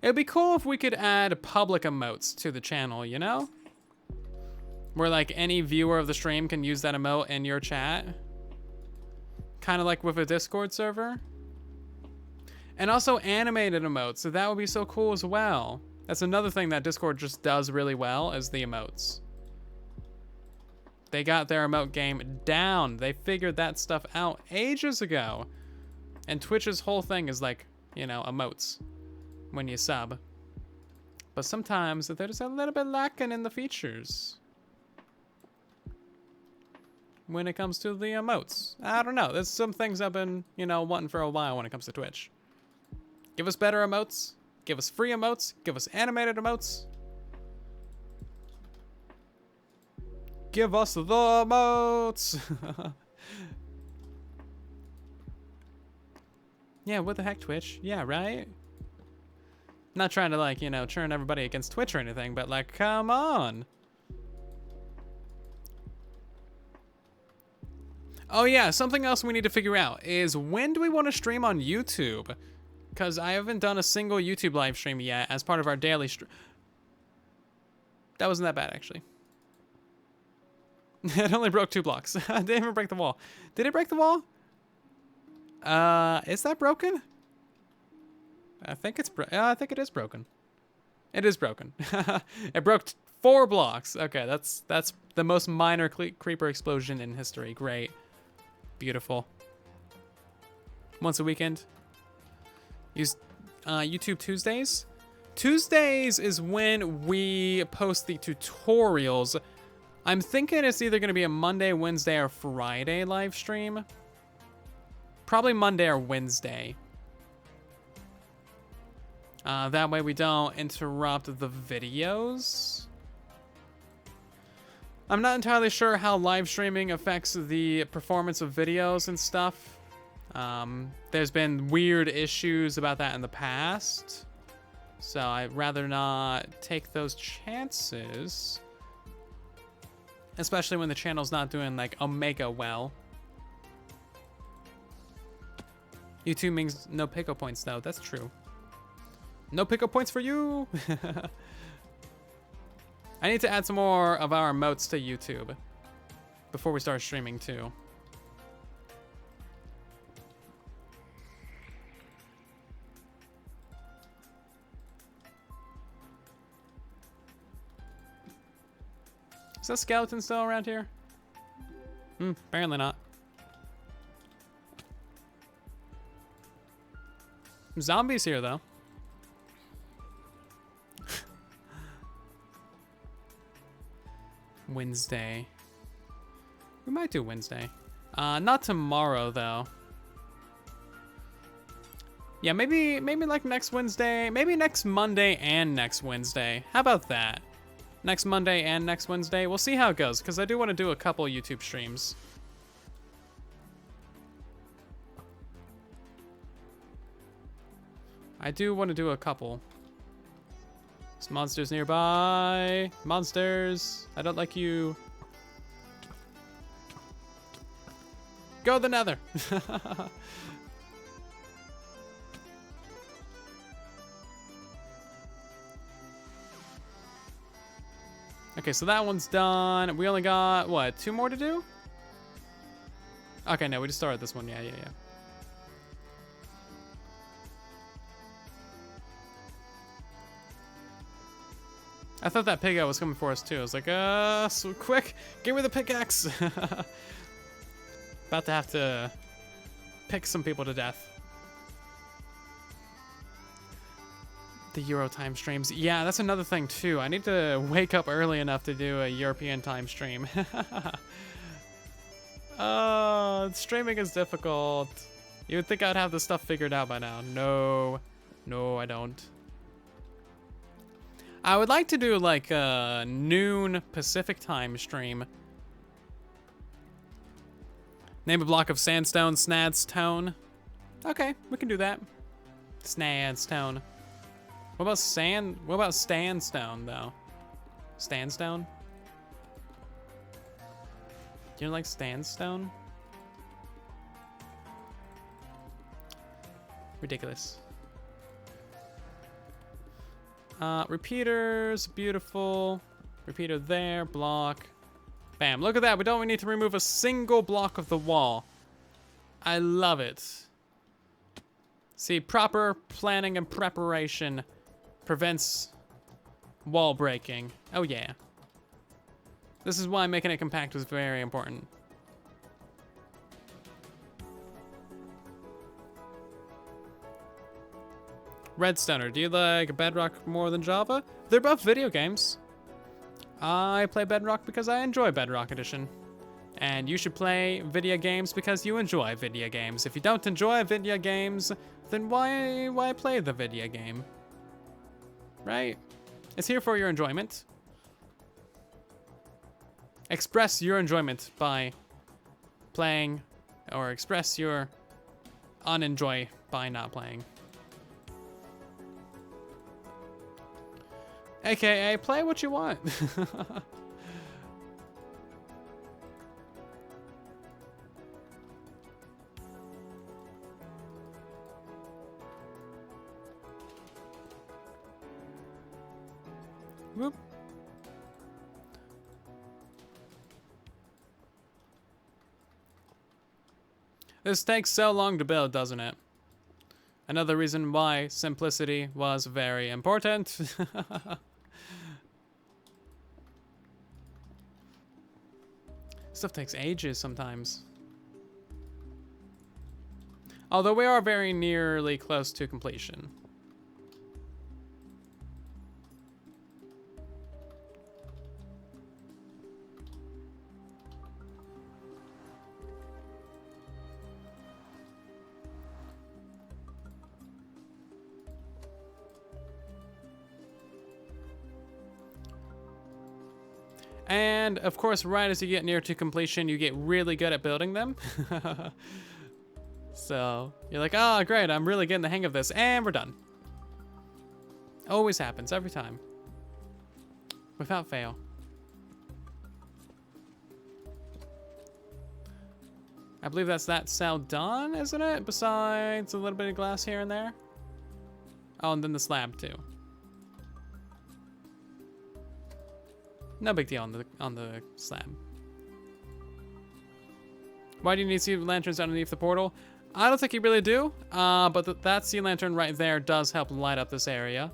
It'd be cool if we could add public emotes to the channel, you know? Where like any viewer of the stream can use that emote in your chat. Kind of like with a Discord server. And also animated emotes, so that would be so cool as well. That's another thing that Discord just does really well, is the emotes. They got their emote game down. They figured that stuff out ages ago. And Twitch's whole thing is like, you know, emotes when you sub. But sometimes they're just a little bit lacking in the features when it comes to the emotes. I don't know. There's some things I've been, you know, wanting for a while when it comes to Twitch. Give us better emotes. Give us free emotes. Give us animated emotes. Give us the emotes. Yeah, what the heck, Twitch? Yeah, right? Not trying to, like, you know, turn everybody against Twitch or anything, but, like, come on. Oh, yeah, something else we need to figure out is when do we want to stream on YouTube? Because I haven't done a single YouTube live stream yet as part of our daily stream. That wasn't that bad, actually. It only broke 2 blocks. It didn't even break the wall. Did it break the wall? Is that broken? I think it's I think it is broken. It is broken. It broke 4 blocks. Okay, that's the most minor creeper explosion in history. Great. Beautiful. Once a weekend. Use YouTube Tuesdays. Tuesdays is when we post the tutorials. I'm thinking it's either going to be a Monday, Wednesday, or Friday live stream. Probably Monday or Wednesday. That way we don't interrupt the videos. I'm not entirely sure how live streaming affects the performance of videos and stuff. There's been weird issues about that in the past. So I'd rather not take those chances. Especially when the channel's not doing like Omega well. YouTube means no pickup points though, that's true. No pickup points for you! I need to add some more of our emotes to YouTube before we start streaming too. Is that skeleton still around here? Apparently not. Zombies here though. Wednesday. We might do Wednesday. Not tomorrow though. Yeah, maybe like next Wednesday, maybe next Monday and next Wednesday. How about that? Next Monday and next Wednesday. We'll see how it goes, because I do want to do a couple YouTube streams. I do want to do a couple. There's monsters nearby. Monsters. I don't like you. Go the nether. Okay, so that one's done. We only got, what, 2 more to do? Okay, no, we just started this one. Yeah. I thought that pig out was coming for us too. I was like, so quick, give me the pickaxe. About to have to pick some people to death. The Euro time streams. Yeah, that's another thing too. I need to wake up early enough to do a European time stream. Streaming is difficult. You would think I'd have the stuff figured out by now. No, I don't. I would like to do like a noon Pacific time stream. Name a block of sandstone, snadstone. Okay, we can do that. Snadstone. What about sand? What about standstone though? Standstone? Do you like standstone? Ridiculous. Repeaters, beautiful. Repeater there, block. Bam, look at that. We don't need to remove a single block of the wall. I love it. See, proper planning and preparation prevents wall breaking. Oh yeah. This is why making it compact was very important. Redstoner, do you like Bedrock more than Java? They're both video games. I play Bedrock because I enjoy Bedrock Edition. And you should play video games because you enjoy video games. If you don't enjoy video games, then why play the video game? Right? It's here for your enjoyment. Express your enjoyment by playing, or express your unenjoy by not playing. AKA, play what you want. Whoop. This takes so long to build, doesn't it? Another reason why simplicity was very important. Stuff takes ages sometimes. Although we are very nearly close to completion. And, of course, right as you get near to completion, you get really good at building them. So, you're like, oh, great, I'm really getting the hang of this, and we're done. Always happens, every time. Without fail. I believe that's that cell done, isn't it? Besides a little bit of glass here and there. Oh, and then the slab, too. No big deal on the slab. Why do you need sea lanterns underneath the portal? I don't think you really do, but that sea lantern right there does help light up this area.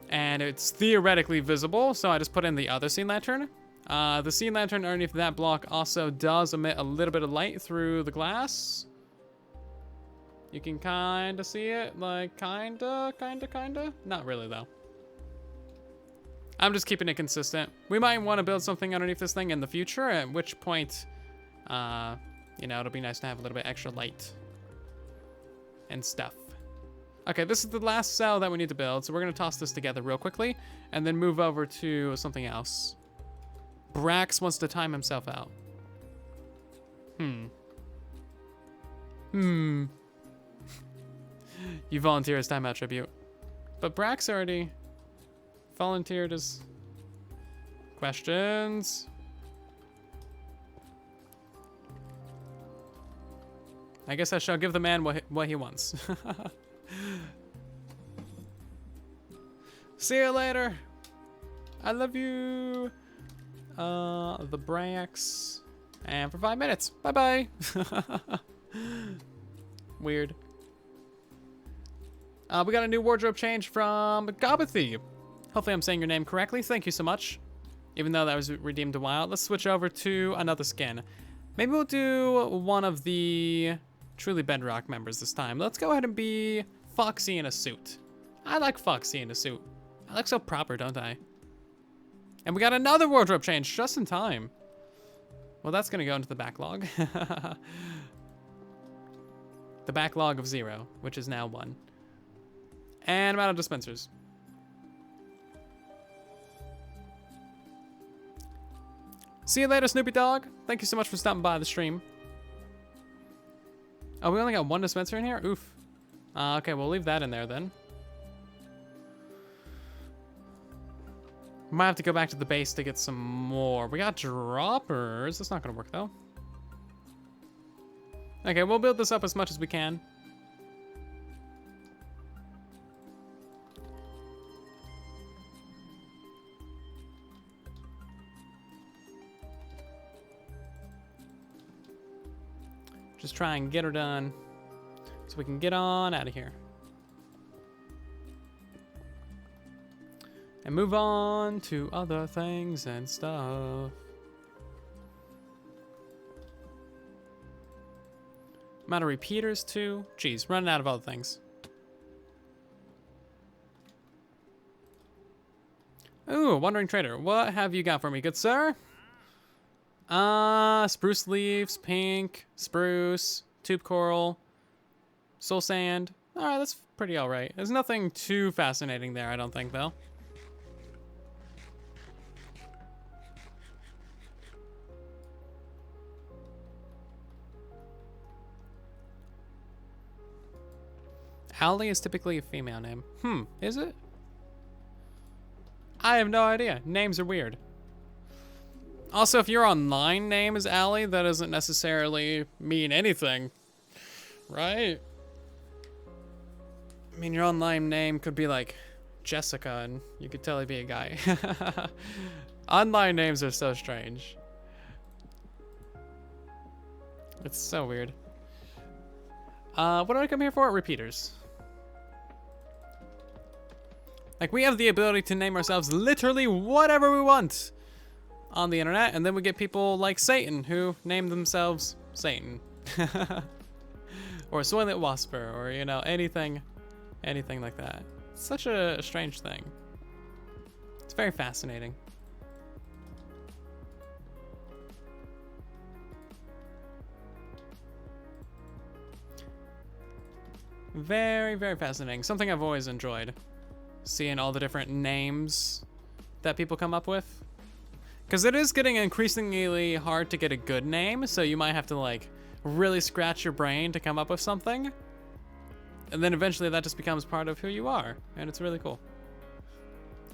And it's theoretically visible, so I just put in the other sea lantern. The sea lantern underneath that block also does emit a little bit of light through the glass. You can kinda see it, like kinda. Not really though. I'm just keeping it consistent. We might want to build something underneath this thing in the future, at which point You know, it'll be nice to have a little bit extra light and stuff. Okay, this is the last cell that we need to build, so we're going to toss this together real quickly and then move over to something else. Brax wants to time himself out. You volunteer as timeout tribute. But Brax already volunteered as questions. I guess I shall give the man what he wants. See you later. I love you. The Brax. And for 5 minutes. Bye-bye. Weird. We got a new wardrobe change from Gobathy. Hopefully I'm saying your name correctly. Thank you so much. Even though that was redeemed a while. Let's switch over to another skin. Maybe we'll do one of the truly Bedrock members this time. Let's go ahead and be Foxy in a suit. I like Foxy in a suit. I look so proper, don't I? And we got another wardrobe change just in time. Well, that's going to go into the backlog. The backlog of 0, which is now 1. And I'm out of dispensers. See you later, Snoopy Dog. Thank you so much for stopping by the stream. Oh, we only got 1 dispenser in here? Oof. Okay, we'll leave that in there then. Might have to go back to the base to get some more. We got droppers. That's not going to work, though. Okay, we'll build this up as much as we can. Just try and get her done so we can get on out of here. And move on to other things and stuff. I'm out of repeaters too. Jeez, running out of other things. Ooh, Wandering Trader. What have you got for me, good sir? Spruce leaves, pink, spruce, tube coral, soul sand. Alright, that's pretty alright. There's nothing too fascinating there, I don't think, though. Allie is typically a female name. Is it? I have no idea. Names are weird. Also, if your online name is Allie, that doesn't necessarily mean anything, right? I mean, your online name could be like Jessica, and you could totally be a guy. Online names are so strange. It's so weird. What do I come here for? Repeaters. Like, we have the ability to name ourselves literally whatever we want on the internet, and then we get people like Satan who name themselves Satan. Or Soylent Wasper, or, you know, anything like that. It's such a strange thing. It's very fascinating. Very, very fascinating. Something I've always enjoyed. Seeing all the different names that people come up with. Because it is getting increasingly hard to get a good name, so you might have to, like, really scratch your brain to come up with something. And then eventually that just becomes part of who you are, and it's really cool.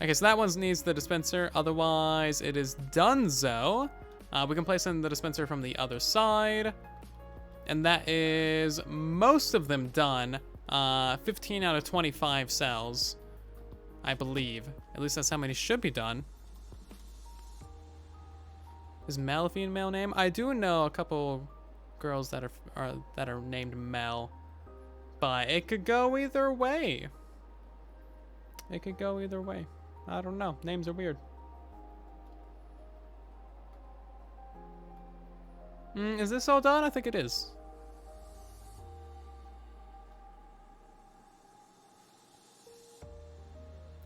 Okay, so that one needs the dispenser, otherwise it is donezo. We can place in the dispenser from the other side. And that is most of them done. 15 out of 25 cells, I believe. At least that's how many should be done. Is Mel a female name? I do know a couple girls that are named Mel, but it could go either way. It could go either way. I don't know. Names are weird. Is this all done? I think it is.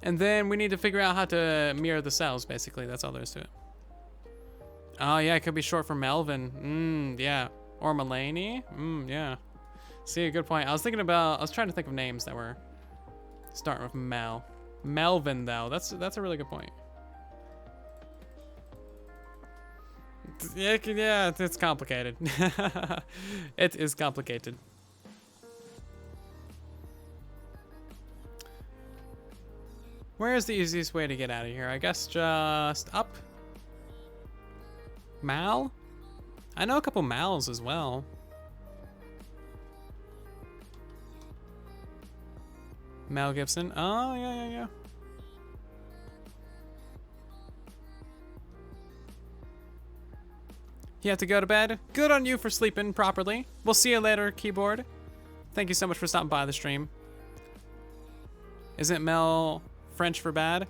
And then we need to figure out how to mirror the cells, basically. That's all there is to it. Oh, yeah, it could be short for Melvin. Yeah. Or Mulaney. Yeah. See, a good point. I was trying to think of names that were starting with Mel. Melvin, though. That's a really good point. Yeah, it's complicated. It is complicated. Where is the easiest way to get out of here? I guess just up. Mal? I know a couple Mals as well. Mel Gibson. Oh, yeah. You have to go to bed? Good on you for sleeping properly. We'll see you later, keyboard. Thank you so much for stopping by the stream. Isn't Mel French for bad?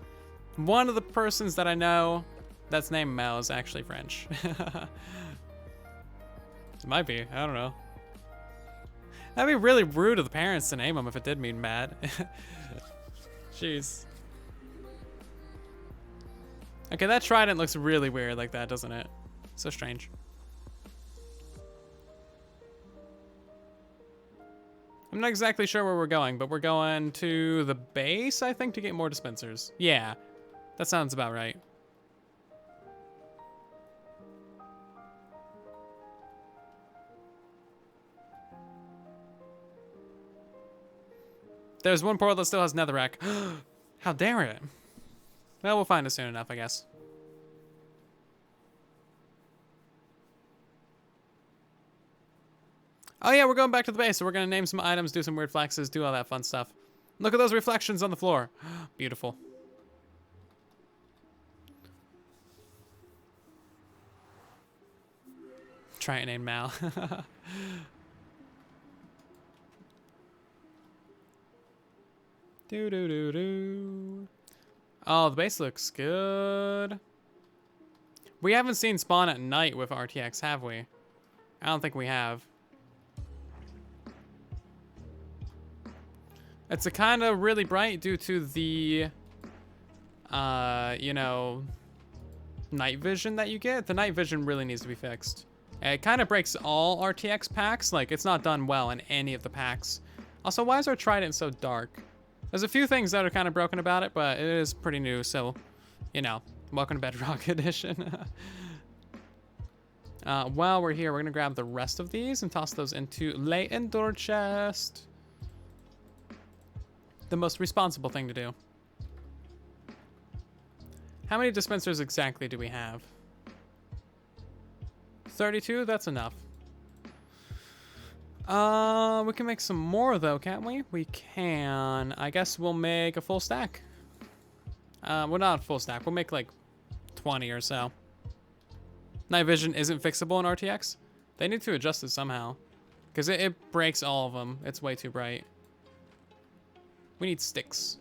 One of the persons that I know that's named Mel is actually French. It might be. I don't know. That'd be really rude of the parents to name him if it did mean Matt. Jeez. Okay, that trident looks really weird like that, doesn't it? So strange. I'm not exactly sure where we're going, but we're going to the base, I think, to get more dispensers. Yeah, that sounds about right. There's one portal that still has netherrack. How dare it? Well, we'll find it soon enough, I guess. Oh yeah, we're going back to the base, so we're gonna name some items, do some weird flexes, do all that fun stuff. Look at those reflections on the floor. Beautiful. Try and name Mal. Do. Oh, the base looks good. We haven't seen spawn at night with RTX, have we? I don't think we have. It's a kind of really bright due to the, you know, night vision that you get. The night vision really needs to be fixed. It kind of breaks all RTX packs. Like, it's not done well in any of the packs. Also, why is our trident so dark? There's a few things that are kind of broken about it, but it is pretty new, so, you know, welcome to Bedrock Edition. While we're here, we're going to grab the rest of these and toss those into lay indoor chest. The most responsible thing to do. How many dispensers exactly do we have? 32? That's enough. We can make some more though, can't we? We can. I guess we'll make a full stack. Well, not a full stack. We'll make like 20 or so. Night vision isn't fixable in RTX. They need to adjust it somehow. Because it breaks all of them. It's way too bright. We need sticks.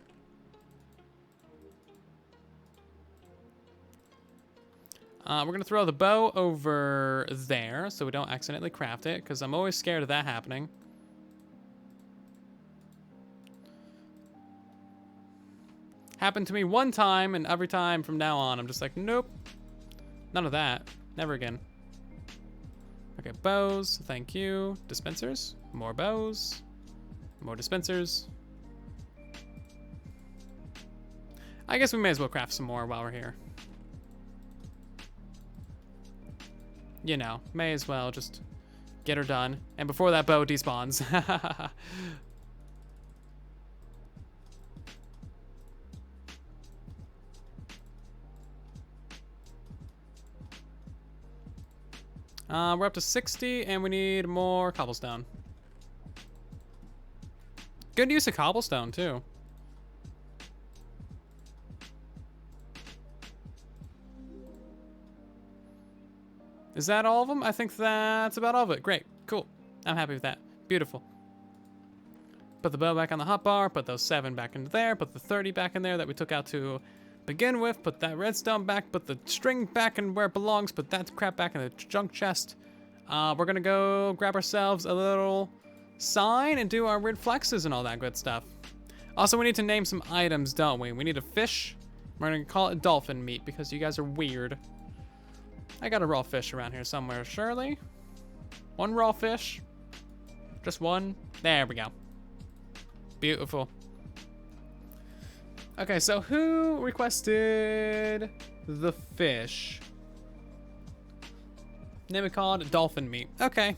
We're going to throw the bow over there so we don't accidentally craft it, because I'm always scared of that happening. Happened to me one time, and every time from now on, I'm just like, nope. None of that. Never again. Okay, bows. Thank you. Dispensers. More bows. More dispensers. I guess we may as well craft some more while we're here. You know, may as well just get her done. And before that bow despawns. We're up to 60 and we need more cobblestone. Good use of cobblestone too. Is that all of them? I think that's about all of it. Great. Cool. I'm happy with that. Beautiful. Put the bow back on the hotbar. Put those 7 back into there. Put the 30 back in there that we took out to begin with. Put that redstone back. Put the string back in where it belongs. Put that crap back in the junk chest. We're going to go grab ourselves a little sign and do our weird flexes and all that good stuff. Also, we need to name some items, don't we? We need a fish. We're going to call it dolphin meat because you guys are weird. I got a raw fish around here somewhere, surely. One raw fish. Just one. There we go. Beautiful. Okay, so who requested the fish? Name it called dolphin meat. Okay.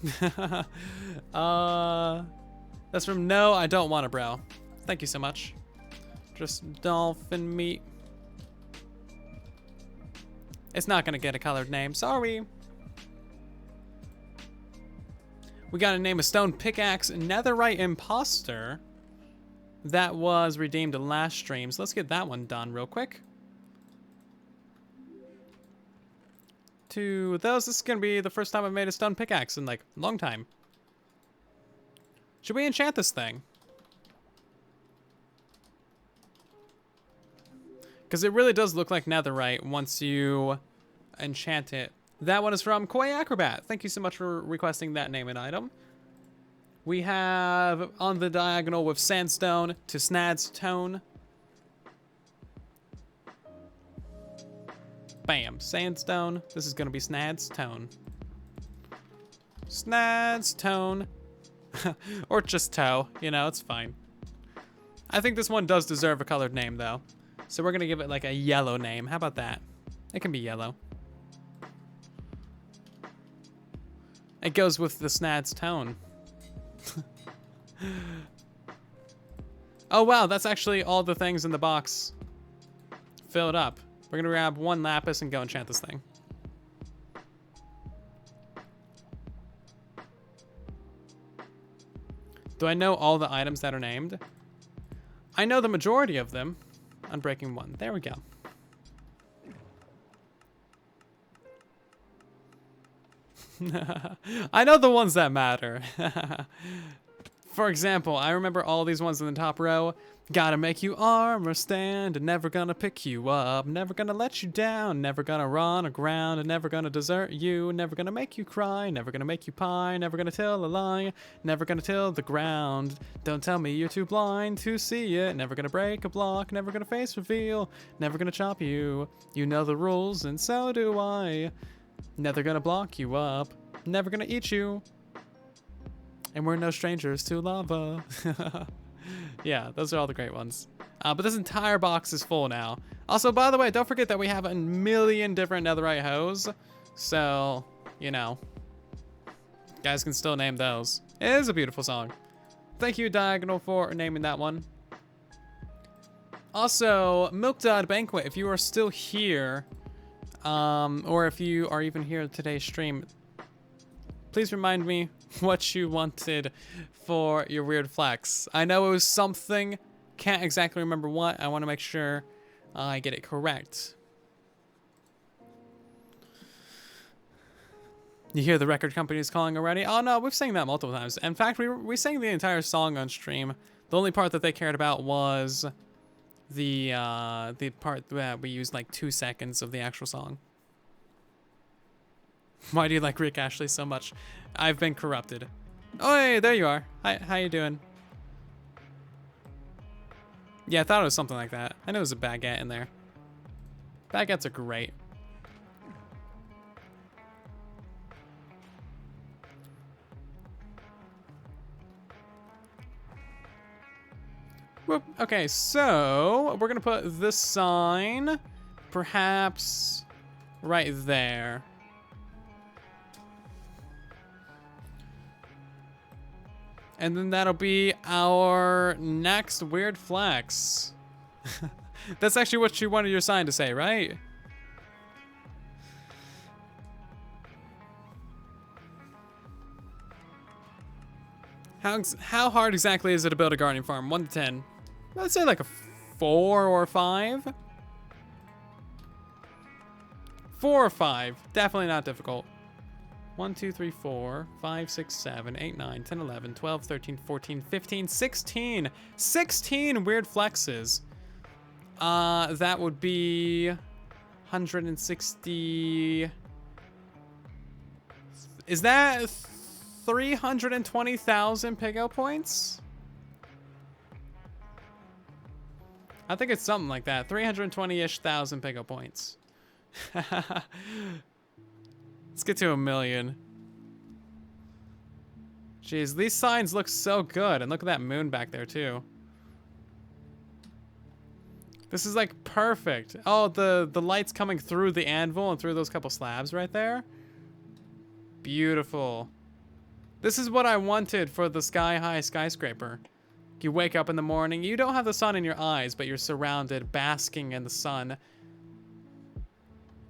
That's from No, I Don't Want a Bro. Thank you so much. Just dolphin meat. It's not gonna get a colored name. Sorry. We got to name a stone pickaxe netherite imposter. That was redeemed last stream. So let's get that one done real quick. To those, this is going to be the first time I've made a stone pickaxe in like a long time. Should we enchant this thing? Because it really does look like netherite once you enchant it. That one is from Koi Acrobat. Thank you so much for requesting that name and item. We have on the diagonal with sandstone to Snad's Tone. Bam, sandstone. This is gonna be Snad's Tone. Snad's Tone. Or just toe, you know, it's fine. I think this one does deserve a colored name though. So we're gonna give it like a yellow name. How about that? It can be yellow. It goes with the Snad's Tone. Oh wow, that's actually all the things in the box filled up. We're gonna grab one lapis and go enchant this thing. Do I know all the items that are named? I know the majority of them. Unbreaking one. There we go. I know the ones that matter. For example, I remember all these ones in the top row. Gotta make you armor stand, and never gonna pick you up, never gonna let you down, never gonna run aground, and never gonna desert you, never gonna make you cry, never gonna make you pie, never gonna tell a lie, never gonna till the ground. Don't tell me you're too blind to see it, never gonna break a block, never gonna face reveal, never gonna chop you. You know the rules, and so do I. Never gonna block you up, never gonna eat you. And we're no strangers to lava. Yeah, those are all the great ones. But this entire box is full now. Also, by the way, don't forget that we have a million different netherite hoes. So, you know, guys can still name those. It is a beautiful song. Thank you, Diagonal, for naming that one. Also, Milk Dud Banquet, if you are still here, or if you are even here at today's stream, please remind me what you wanted for your weird flex. I know it was something, can't exactly remember what. I want to make sure I get it correct. You hear the record companies calling already? Oh no, we've sang that multiple times. In fact, we sang the entire song on stream. The only part that they cared about was the part that we used like 2 seconds of the actual song. Why do you like Rick Ashley so much? I've been corrupted. Oh, hey, there you are. Hi, how you doing? Yeah, I thought it was something like that. I know there's a baguette in there. Baguettes are great. Whoop. Okay, so we're gonna put this sign perhaps right there. And then that'll be our next weird flex. That's actually what you wanted your sign to say, right? How hard exactly is it to build a gardening farm? 1 to 10. Let's say like a 4 or 5. 4 or 5. Definitely not difficult. 1, 2, 3, 4, 5, 6, 7, 8, 9, 10, 11, 12, 13, 14, 15, 16. 16 weird flexes. That would be 160. Is that 320,000 Pigo points? I think it's something like that. 320-ish thousand Pigo points. Let's get to 1 million. Jeez, these signs look so good. And look at that moon back there, too. This is like perfect. Oh, the light's coming through the anvil and through those couple slabs right there. Beautiful. This is what I wanted for the sky-high skyscraper. You wake up in the morning, you don't have the sun in your eyes, but you're surrounded, basking in the sun.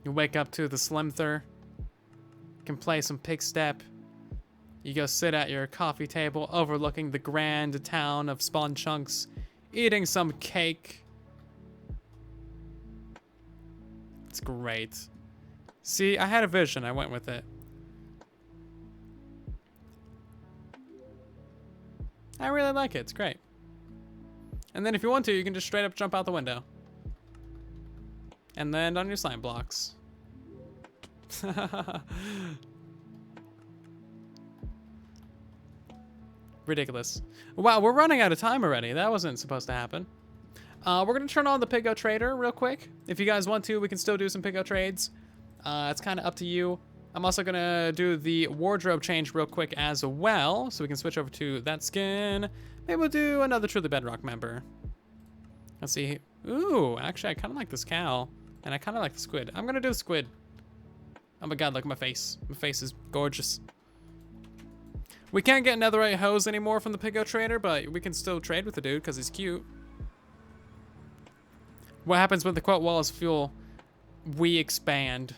You wake up to the Slimther. You can play some pick step. You go sit at your coffee table overlooking the grand town of Spawn Chunks, eating some cake. It's great. See, I had a vision. I went with it. I really like it. It's great. And then if you want to, you can just straight up jump out the window. And land on your slime blocks. Ridiculous. Wow, we're running out of time already. That wasn't supposed to happen. We're going to turn on the Piggo Trader real quick. If you guys want to, we can still do some Piggo trades. It's kind of up to you. I'm also going to do the wardrobe change real quick as well, so we can switch over to that skin. Maybe we'll do another Truly Bedrock member. Let's see. Ooh, actually, I kind of like this cow, and I kind of like the squid. I'm going to do the squid. Oh my god, look at my face. My face is gorgeous. We can't get netherite hose anymore from the Piggo Trader, but we can still trade with the dude because he's cute. What happens when the quote wall is fuel? We expand.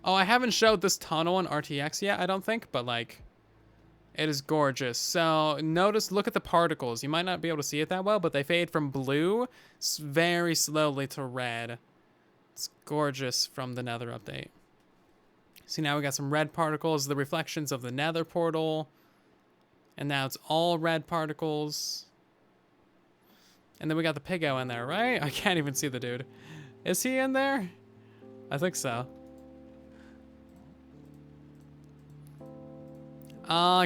Oh, I haven't showed this tunnel in RTX yet, I don't think, but like, it is gorgeous. So notice, look at the particles. You might not be able to see it that well, but they fade from blue very slowly to red. It's gorgeous from the Nether update. See, now we got some red particles, the reflections of the Nether portal. And now it's all red particles. And then we got the Piggo in there, right? I can't even see the dude. Is he in there? I think so.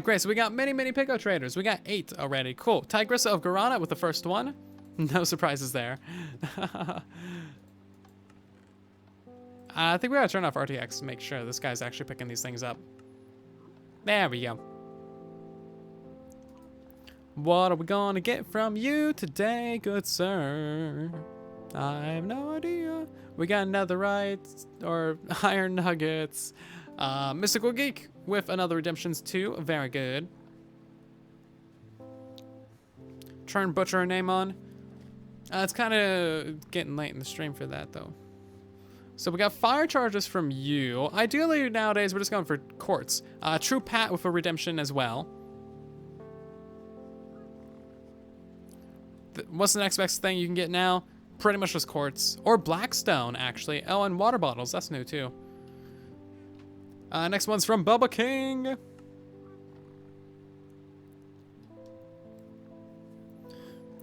Great, so we got many Piggo traders. We got 8 already. Cool. Tigress of Garana with the first one. No surprises there. I think we gotta turn off RTX to make sure this guy's actually picking these things up. There we go. What are we gonna get from you today, good sir? I have no idea. We got netherite or iron nuggets. Mystical Geek with another Redemptions 2. Very good. Turn Butcher a name on. It's kind of getting late in the stream for that, though. So we got fire charges from you. Ideally, nowadays, we're just going for quartz. True Pat with a redemption as well. What's the next best thing you can get now? Pretty much just quartz. Or blackstone, actually. Oh, and water bottles. That's new, too. Next one's from Bubba King.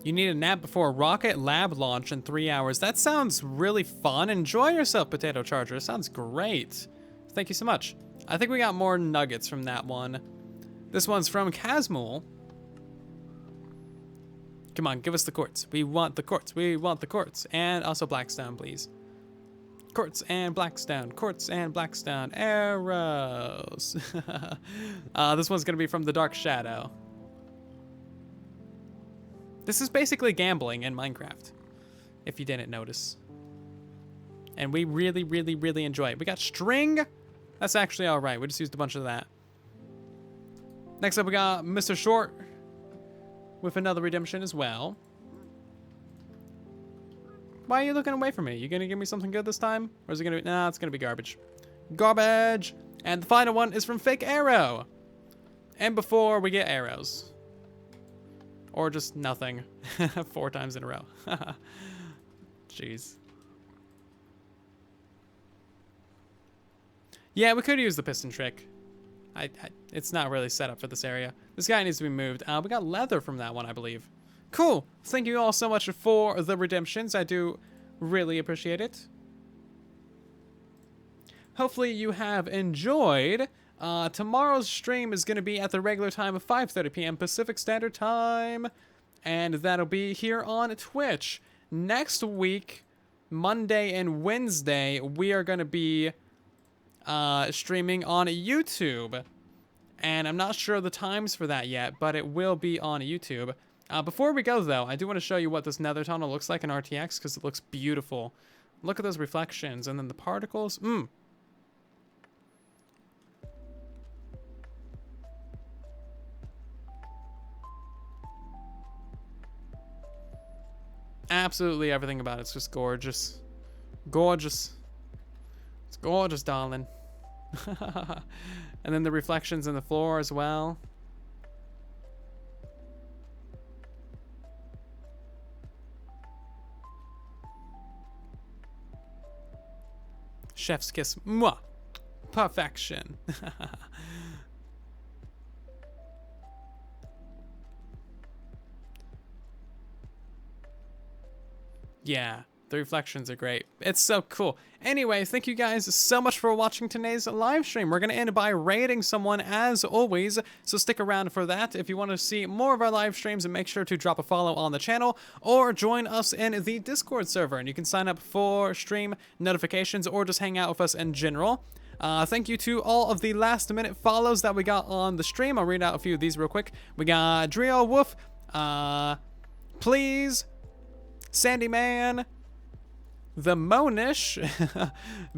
You need a nap before Rocket Lab launch in 3 hours. That sounds really fun. Enjoy yourself, Potato Charger. Sounds great. Thank you so much. I think we got more nuggets from that one. This one's from Casmul. Come on, give us the quartz. We want the quartz. We want the quartz. And also blackstone, please. Quartz and blackstone. Quartz and blackstone. Arrows. This one's going to be from the Dark Shadow. This is basically gambling in Minecraft, if you didn't notice. And we really enjoy it. We got string. That's actually all right. We just used a bunch of that. Next up, we got Mr. Short with another redemption as well. Why are you looking away from me? You gonna give me something good this time? Or is it gonna be, nah, it's gonna be garbage. Garbage! And the final one is from Fake Arrow. And before we get arrows. Or just nothing. 4 times in a row. Jeez. Yeah, we could use the piston trick. It's not really set up for this area. This guy needs to be moved. We got leather from that one, I believe. Cool. Thank you all so much for the redemptions. I do really appreciate it. Hopefully you have enjoyed. Tomorrow's stream is going to be at the regular time of 5:30 p.m. Pacific Standard Time. And that'll be here on Twitch. Next week, Monday and Wednesday, we are going to be streaming on YouTube. And I'm not sure the times for that yet, but it will be on YouTube. Before we go, though, I do want to show you what this nether tunnel looks like in RTX, because it looks beautiful. Look at those reflections, and then the particles. Absolutely everything about it's just gorgeous. Gorgeous. It's gorgeous, darling. And then the reflections in the floor as well. Chef's kiss. Mwah. Perfection. Yeah, the reflections are great. It's so cool. Anyway, thank you guys so much for watching today's live stream. We're going to end by raiding someone as always, so stick around for that. If you want to see more of our live streams, make sure to drop a follow on the channel or join us in the Discord server, and you can sign up for stream notifications or just hang out with us in general. Thank you to all of the last minute follows that we got on the stream. I'll read out a few of these real quick. We got Drio Wolf, Please, Sandy Man, The Monish,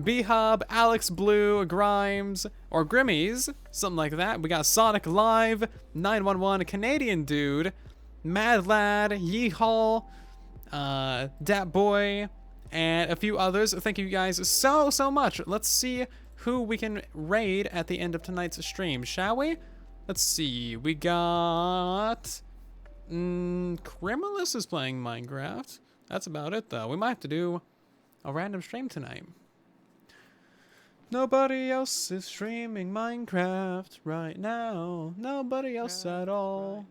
B-Hub, Alex Blue, Grimes, or Grimmies, something like that. We got Sonic Live, 911, Canadian Dude, Mad Lad, Yeehaw, Dat Boy, and a few others. Thank you guys so much. Let's see who we can raid at the end of tonight's stream, shall we? Let's see. We got Criminalist is playing Minecraft. That's about it, though. We might have to do a random stream tonight. Nobody else is streaming Minecraft right now. Nobody else at all.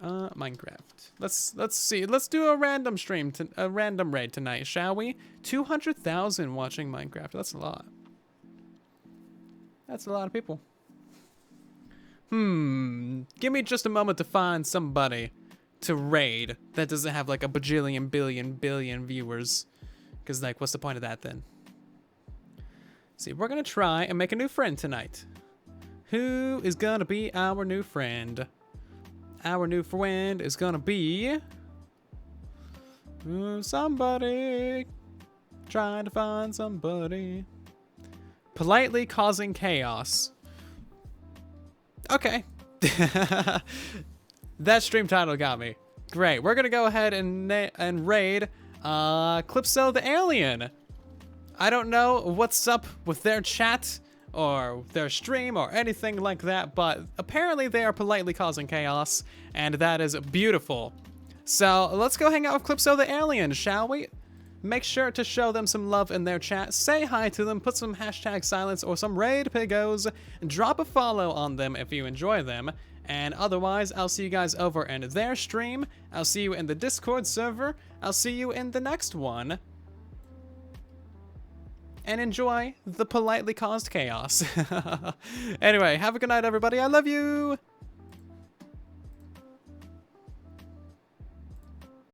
Minecraft. Let's see. Let's do a random stream, a random raid tonight, shall we? 200,000 watching Minecraft. That's a lot. That's a lot of people. Give me just a moment to find somebody to raid that doesn't have like a bajillion billion viewers, because like what's the point of that then? See, we're gonna try and make a new friend tonight. Who is gonna be our new friend? Our new friend is gonna be somebody. Trying to find somebody. Politely causing chaos. Okay. That stream title got me. Great. We're gonna go ahead and raid Clipso the Alien. I don't know what's up with their chat or their stream or anything like that, but apparently they are politely causing chaos, and that is beautiful. So let's go hang out with Clipso the Alien, shall we? Make sure to show them some love in their chat, say hi to them, put some hashtag silence or some raid piggos, drop a follow on them if you enjoy them, and otherwise I'll see you guys over in their stream, I'll see you in the Discord server, I'll see you in the next one, and enjoy the politely caused chaos. Anyway, have a good night everybody, I love you!